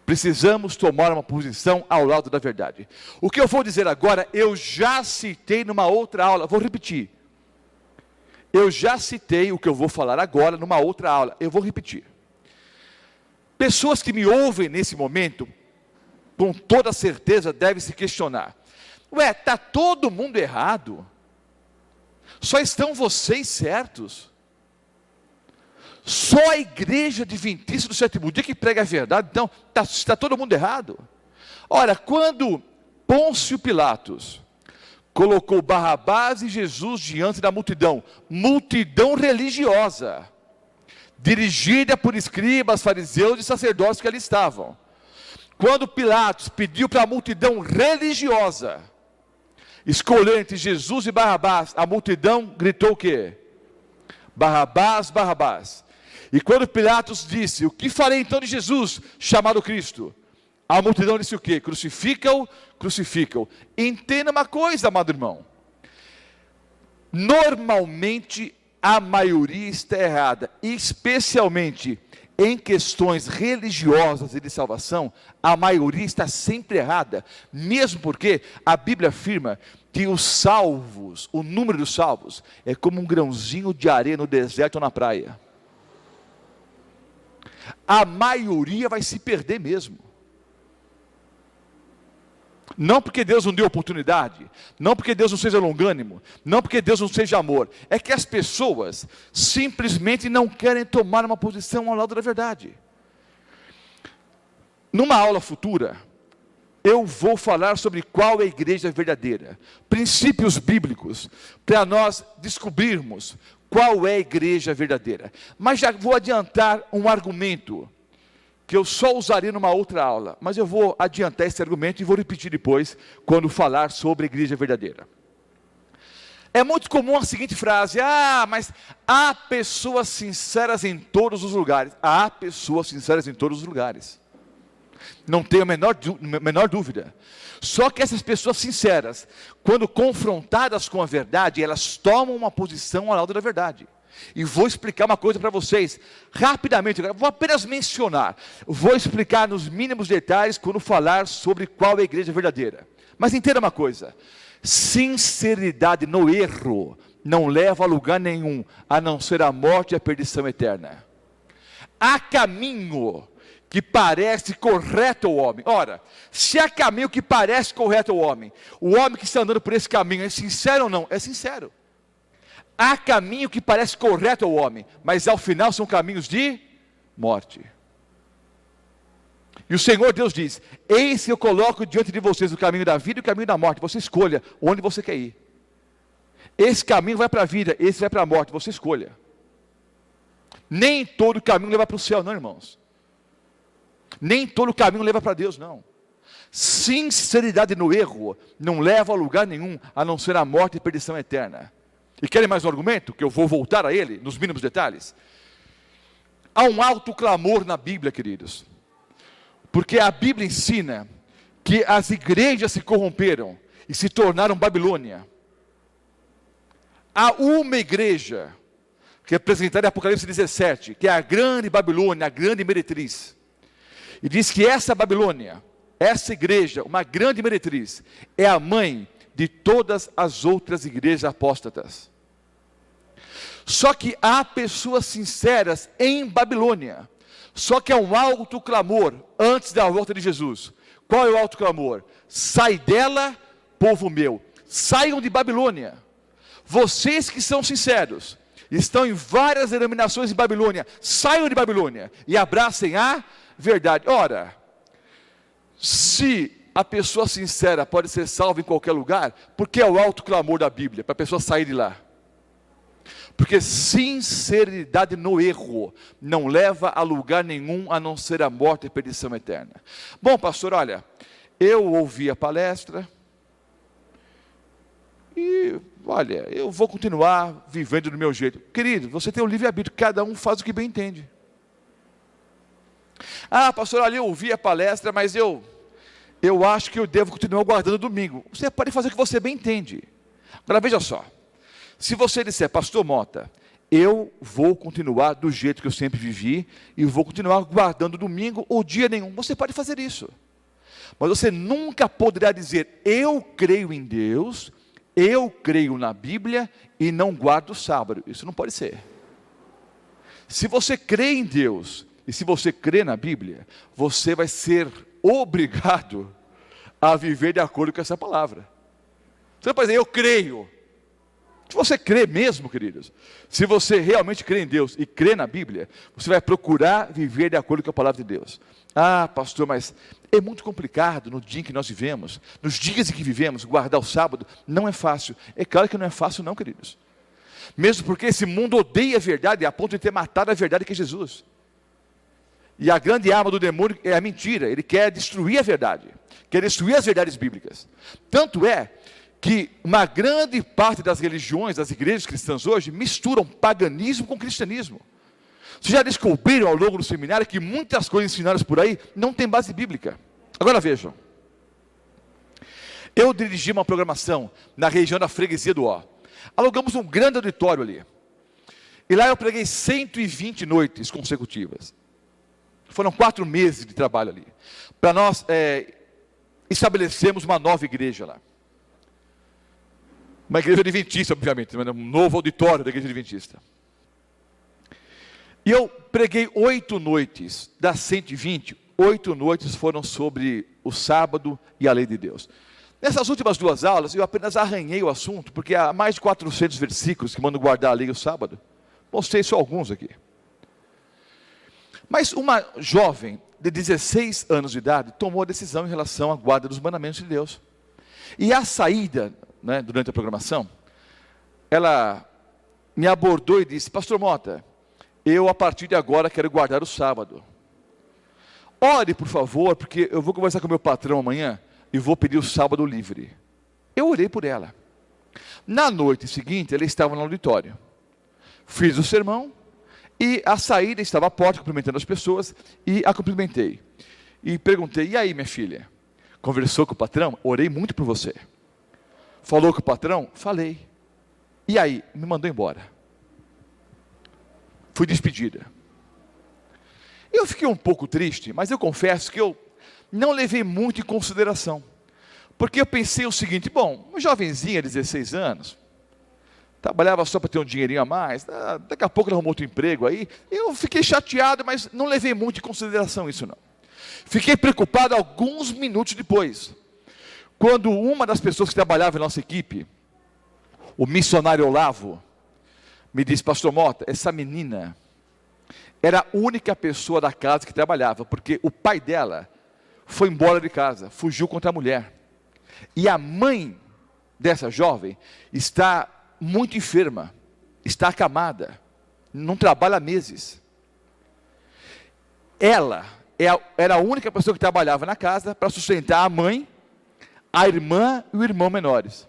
[SPEAKER 1] Precisamos tomar uma posição ao lado da verdade. O que eu vou dizer agora, eu já citei numa outra aula, vou repetir. Eu já citei o que eu vou falar agora numa outra aula, eu vou repetir. Pessoas que me ouvem nesse momento, com toda certeza devem se questionar: ué, está todo mundo errado? Só estão vocês certos? Só a igreja adventista do sétimo dia que prega a verdade? Então, está todo mundo errado? Ora, quando Pôncio Pilatos colocou Barrabás e Jesus diante da multidão religiosa, dirigida por escribas, fariseus e sacerdotes que ali estavam. Quando Pilatos pediu para a multidão religiosa escolher entre Jesus e Barrabás, a multidão gritou o quê? Barrabás, Barrabás. E quando Pilatos disse: o que farei então de Jesus, chamado Cristo? A multidão disse o quê? Crucifica-o, crucifica-o. Entenda uma coisa, amado irmão. Normalmente a maioria está errada, especialmente em questões religiosas e de salvação, a maioria está sempre errada, mesmo porque a Bíblia afirma que os salvos, o número dos salvos, é como um grãozinho de areia no deserto ou na praia. A maioria vai se perder mesmo. Não porque Deus não deu oportunidade, não porque Deus não seja longânimo, não porque Deus não seja amor, é que as pessoas simplesmente não querem tomar uma posição ao lado da verdade. Numa aula futura, eu vou falar sobre qual é a igreja verdadeira, princípios bíblicos, para nós descobrirmos qual é a igreja verdadeira. Mas já vou adiantar um argumento, que eu só usaria numa outra aula, mas eu vou adiantar esse argumento e vou repetir depois, quando falar sobre a igreja verdadeira. É muito comum a seguinte frase: mas há pessoas sinceras em todos os lugares. Há pessoas sinceras em todos os lugares. Não tenho a menor dúvida. Só que essas pessoas sinceras, quando confrontadas com a verdade, elas tomam uma posição ao lado da verdade. E vou explicar uma coisa para vocês, rapidamente, vou apenas mencionar, vou explicar nos mínimos detalhes quando falar sobre qual é a igreja verdadeira. Mas entenda uma coisa: sinceridade no erro não leva a lugar nenhum, a não ser a morte e a perdição eterna. Há caminho que parece correto ao homem. Ora, se há caminho que parece correto ao homem, o homem que está andando por esse caminho é sincero ou não? É sincero. Há caminho que parece correto ao homem, mas ao final são caminhos de morte. E o Senhor Deus diz: eis que eu coloco diante de vocês o caminho da vida e o caminho da morte. Você escolha onde você quer ir. Esse caminho vai para a vida, esse vai para a morte, você escolha. Nem todo caminho leva para o céu, não, irmãos. Nem todo caminho leva para Deus, não. Sinceridade no erro não leva a lugar nenhum, a não ser a morte e perdição eterna. E querem mais um argumento, que eu vou voltar a ele, nos mínimos detalhes? Há um alto clamor na Bíblia, queridos. Porque a Bíblia ensina que as igrejas se corromperam e se tornaram Babilônia. Há uma igreja, que é apresentada em Apocalipse 17, que é a grande Babilônia, a grande meretriz. E diz que essa Babilônia, essa igreja, uma grande meretriz, é a mãe de todas as outras igrejas apóstatas. Só que há pessoas sinceras em Babilônia. Só que há um alto clamor antes da volta de Jesus. Qual é o alto clamor? Sai dela, povo meu. Saiam de Babilônia. Vocês que são sinceros, estão em várias denominações em Babilônia. Saiam de Babilônia e abracem a verdade. Ora, se a pessoa sincera pode ser salva em qualquer lugar, por que é o alto clamor da Bíblia? Para a pessoa sair de lá. Porque sinceridade no erro não leva a lugar nenhum, a não ser a morte e a perdição eterna. Bom, pastor, olha, eu ouvi a palestra e, olha, eu vou continuar vivendo do meu jeito. Querido, você tem o livre-arbítrio, cada um faz o que bem entende. Pastor, olha, eu ouvi a palestra, mas eu acho que eu devo continuar guardando domingo. Você pode fazer o que você bem entende. Agora veja só, se você disser: pastor Mota, eu vou continuar do jeito que eu sempre vivi, e vou continuar guardando domingo ou dia nenhum, você pode fazer isso. Mas você nunca poderá dizer: eu creio em Deus, eu creio na Bíblia, e não guardo o sábado. Isso não pode ser. Se você crê em Deus, e se você crê na Bíblia, você vai ser obrigado a viver de acordo com essa palavra. Você não pode dizer: eu creio. Se você crê mesmo, queridos, se você realmente crê em Deus e crê na Bíblia, você vai procurar viver de acordo com a palavra de Deus. Pastor, mas é muito complicado no dia em que nós vivemos, nos dias em que vivemos, guardar o sábado. Não é fácil. É claro que não é fácil não, queridos. Mesmo porque esse mundo odeia a verdade, a ponto de ter matado a verdade, que é Jesus. E a grande arma do demônio é a mentira. Ele quer destruir a verdade, quer destruir as verdades bíblicas. Tanto é que uma grande parte das religiões, das igrejas cristãs hoje, misturam paganismo com cristianismo. Vocês já descobriram ao longo do seminário que muitas coisas ensinadas por aí não têm base bíblica. Agora vejam. Eu dirigi uma programação na região da Freguesia do Ó. Alugamos um grande auditório ali. E lá eu preguei 120 noites consecutivas. Foram 4 meses de trabalho ali. Para nós estabelecemos uma nova igreja lá. Uma igreja adventista, obviamente, um novo auditório da igreja adventista. E eu preguei 8 noites, das 120, 8 noites foram sobre o sábado e a lei de Deus. Nessas últimas 2 aulas, eu apenas arranhei o assunto, porque há mais de 400 versículos que mandam guardar a lei e o sábado. Mostrei só alguns aqui. Mas uma jovem de 16 anos de idade tomou a decisão em relação à guarda dos mandamentos de Deus. E à saída, durante a programação, ela me abordou e disse: Pastor Mota, eu a partir de agora quero guardar o sábado. Ore, por favor, porque eu vou conversar com o meu patrão amanhã e vou pedir o sábado livre. Eu orei por ela. Na noite seguinte, ela estava no auditório. Fiz o sermão e à saída estava à porta cumprimentando as pessoas e a cumprimentei. E perguntei: e aí, minha filha? Conversou com o patrão? Orei muito por você. Falou com o patrão? Falei. E aí? Me mandou embora. Fui despedida. Eu fiquei um pouco triste, mas eu confesso que eu não levei muito em consideração. Porque eu pensei o seguinte: bom, uma jovenzinha de 16 anos, trabalhava só para ter um dinheirinho a mais, daqui a pouco ela arrumou outro emprego aí. Eu fiquei chateado, mas não levei muito em consideração isso não. Fiquei preocupado alguns minutos depois, quando uma das pessoas que trabalhava em nossa equipe, o missionário Olavo, me disse: Pastor Mota, essa menina era a única pessoa da casa que trabalhava, porque o pai dela foi embora de casa, fugiu contra a mulher. E a mãe dessa jovem está muito enferma, está acamada, não trabalha há meses. Ela era a única pessoa que trabalhava na casa para sustentar a mãe, a irmã e o irmão menores.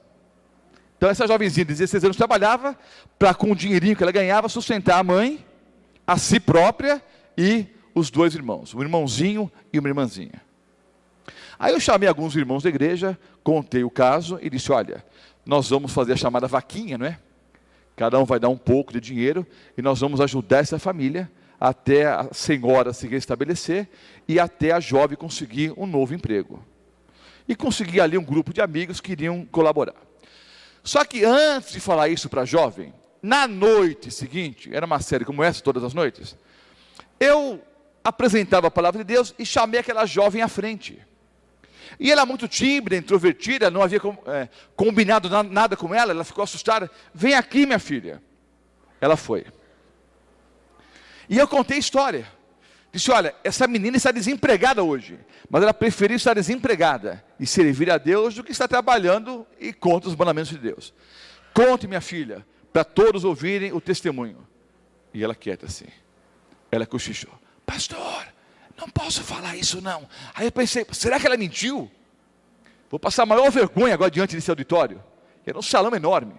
[SPEAKER 1] Então essa jovenzinha de 16 anos trabalhava para, com o dinheirinho que ela ganhava, sustentar a mãe, a si própria e os 2 irmãos, um irmãozinho e uma irmãzinha. Aí eu chamei alguns irmãos da igreja, contei o caso e disse: olha, nós vamos fazer a chamada vaquinha, não é? Cada um vai dar um pouco de dinheiro e nós vamos ajudar essa família até a senhora se restabelecer e até a jovem conseguir um novo emprego. E consegui ali um grupo de amigos que iriam colaborar. Só que antes de falar isso para a jovem, na noite seguinte, era uma série como essa todas as noites, eu apresentava a palavra de Deus e chamei aquela jovem à frente. E ela muito tímida, introvertida, não havia combinado nada com ela, ela ficou assustada. Vem aqui, minha filha. Ela foi. E eu contei a história. Disse: olha, essa menina está desempregada hoje, mas ela preferiu estar desempregada e servir a Deus do que estar trabalhando e contra os mandamentos de Deus. Conte, minha filha, para todos ouvirem o testemunho. E ela quieta assim. Ela cochichou: pastor, não posso falar isso não. Aí eu pensei: será que ela mentiu? Vou passar a maior vergonha agora diante desse auditório. Era um salão enorme.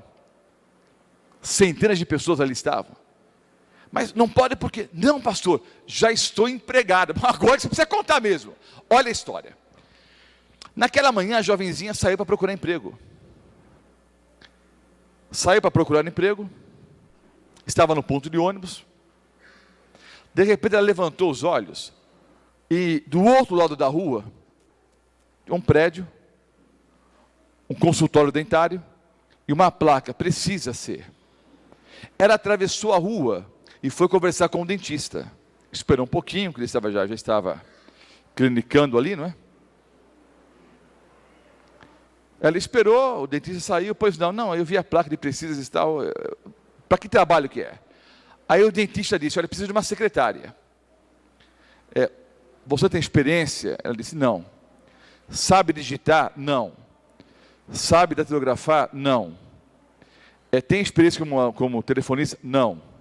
[SPEAKER 1] Centenas de pessoas ali estavam. Mas não pode porque... Não, pastor, já estou empregada. Agora você precisa contar mesmo. Olha a história. Naquela manhã a jovenzinha saiu para procurar emprego. Saiu para procurar emprego. Estava no ponto de ônibus. De repente ela levantou os olhos. E do outro lado da rua, um prédio, um consultório dentário e uma placa: precisa ser. Ela atravessou a rua e foi conversar com o dentista. Esperou um pouquinho, que ele já estava clinicando ali, não é? Ela esperou, o dentista saiu, pois não, eu vi a placa de precisa e tal. Para que trabalho que é? Aí o dentista disse: olha, precisa de uma secretária. Você tem experiência? Ela disse: não. Sabe digitar? Não. Sabe datilografar? Não. Tem experiência como telefonista? Não.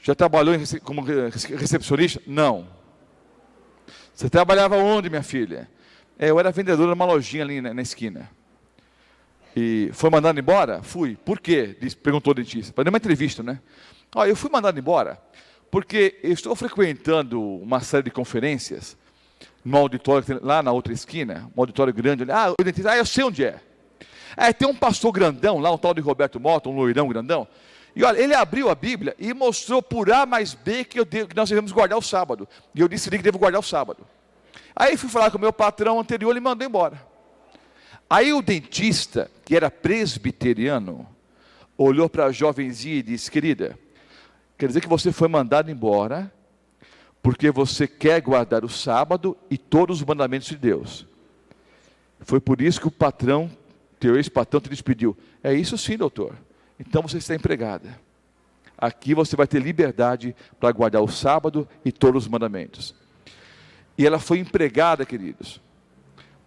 [SPEAKER 1] Já trabalhou como recepcionista? Não. Você trabalhava onde, minha filha? Eu era vendedora numa lojinha ali na esquina. E foi mandado embora? Fui. Por quê? Perguntou o dentista. Para dar uma entrevista, né? Eu fui mandado embora porque eu estou frequentando uma série de conferências no auditório, lá na outra esquina, um auditório grande. O dentista, eu sei onde é. Tem um pastor grandão lá, um tal de Roberto Mota, um loirão grandão. E olha, ele abriu a Bíblia e mostrou por A mais B que nós devemos guardar o sábado. E eu disse que devo guardar o sábado. Aí fui falar com o meu patrão anterior, ele mandou embora. Aí o dentista, que era presbiteriano, olhou para a jovenzinha e disse: querida, quer dizer que você foi mandado embora porque você quer guardar o sábado e todos os mandamentos de Deus. Foi por isso que o patrão, teu ex-patrão, te despediu. É isso sim, doutor. Então você está empregada. Aqui você vai ter liberdade para guardar o sábado e todos os mandamentos. E ela foi empregada, queridos,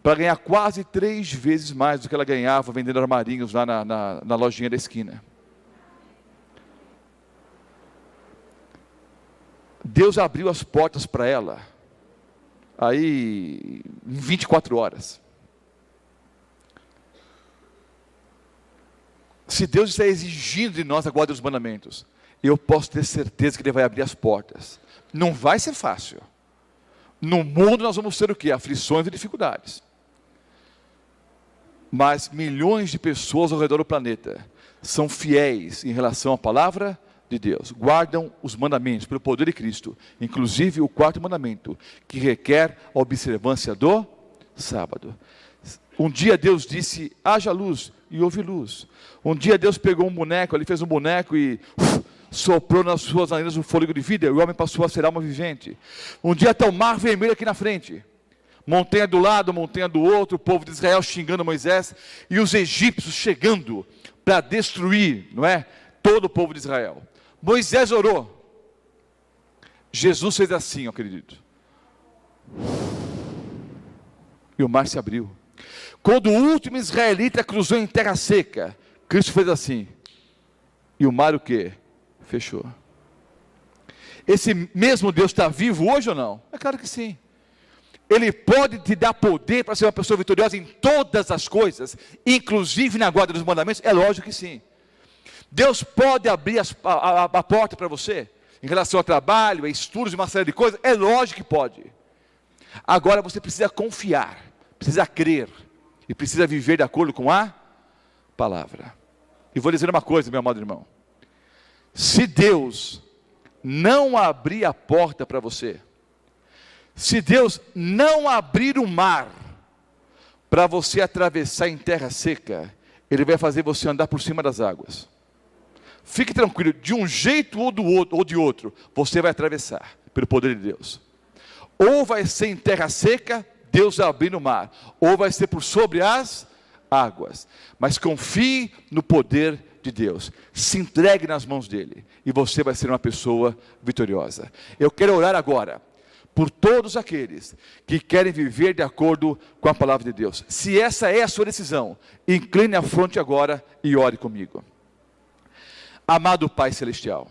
[SPEAKER 1] para ganhar quase 3 vezes mais do que ela ganhava vendendo armarinhos lá na lojinha da esquina. Deus abriu as portas para ela, aí em 24 horas. Se Deus está exigindo de nós a guarda dos mandamentos, eu posso ter certeza que Ele vai abrir as portas. Não vai ser fácil. No mundo nós vamos ter o quê? Aflições e dificuldades. Mas milhões de pessoas ao redor do planeta são fiéis em relação à palavra de Deus. Guardam os mandamentos pelo poder de Cristo. Inclusive o 4º mandamento, que requer a observância do sábado. Um dia Deus disse, haja luz, e houve luz. Um dia Deus pegou um boneco, ele fez um boneco e soprou nas suas narinas um fôlego de vida, e o homem passou a ser alma vivente. Um dia até o mar vermelho aqui na frente, montanha do lado, montanha do outro, o povo de Israel xingando Moisés, e os egípcios chegando para destruir, não é, todo o povo de Israel. Moisés orou, Jesus fez assim, acredito, e o mar se abriu. Quando o último israelita cruzou em terra seca, Cristo fez assim, e o mar o quê? Fechou. Esse mesmo Deus está vivo hoje ou não? É claro que sim. Ele pode te dar poder para ser uma pessoa vitoriosa em todas as coisas, inclusive na guarda dos mandamentos? É lógico que sim. Deus pode abrir a porta para você, em relação ao trabalho, a estudos e uma série de coisas? É lógico que pode. Agora você precisa confiar, precisa crer, e precisa viver de acordo com a palavra. E vou dizer uma coisa, meu amado irmão. Se Deus não abrir a porta para você, se Deus não abrir o mar para você atravessar em terra seca, Ele vai fazer você andar por cima das águas. Fique tranquilo, de um jeito ou de outro, você vai atravessar, pelo poder de Deus. Ou vai ser em terra seca, Deus abrindo o mar, ou vai ser por sobre as águas. Mas confie no poder de Deus, se entregue nas mãos dele, e você vai ser uma pessoa vitoriosa. Eu quero orar agora por todos aqueles que querem viver de acordo com a palavra de Deus. Se essa é a sua decisão, incline a fronte agora e ore comigo. Amado Pai Celestial,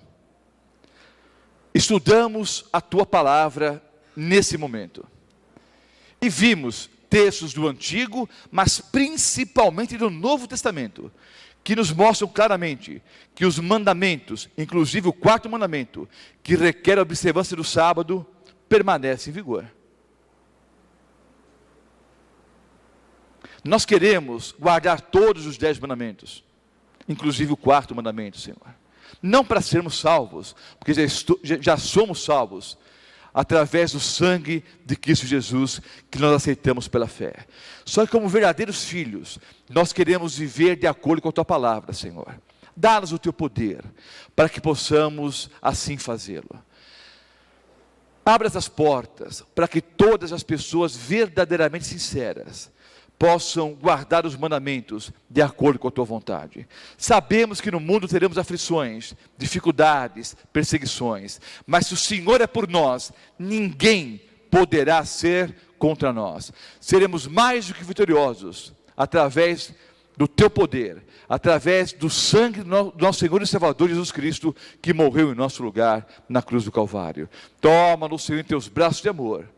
[SPEAKER 1] estudamos a tua palavra nesse momento, e vimos textos do Antigo, mas principalmente do Novo Testamento, que nos mostram claramente que os mandamentos, inclusive o 4º mandamento, que requer a observância do sábado, permanece em vigor. Nós queremos guardar todos os 10 mandamentos, inclusive o 4º mandamento, Senhor. Não para sermos salvos, porque já somos salvos, através do sangue de Cristo Jesus, que nós aceitamos pela fé. Só que como verdadeiros filhos, nós queremos viver de acordo com a tua palavra, Senhor. Dá-nos o teu poder, para que possamos assim fazê-lo. Abra as portas, para que todas as pessoas verdadeiramente sinceras possam guardar os mandamentos de acordo com a tua vontade. Sabemos que no mundo teremos aflições, dificuldades, perseguições, mas se o Senhor é por nós, ninguém poderá ser contra nós. Seremos mais do que vitoriosos, através do teu poder, através do sangue do nosso Senhor e Salvador Jesus Cristo, que morreu em nosso lugar na cruz do Calvário. Toma-nos, Senhor, em teus braços de amor,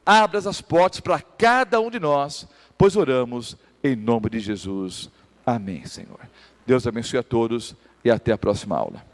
[SPEAKER 1] abra as portas para cada um de nós, pois oramos em nome de Jesus. Amém, Senhor. Deus abençoe a todos e até a próxima aula.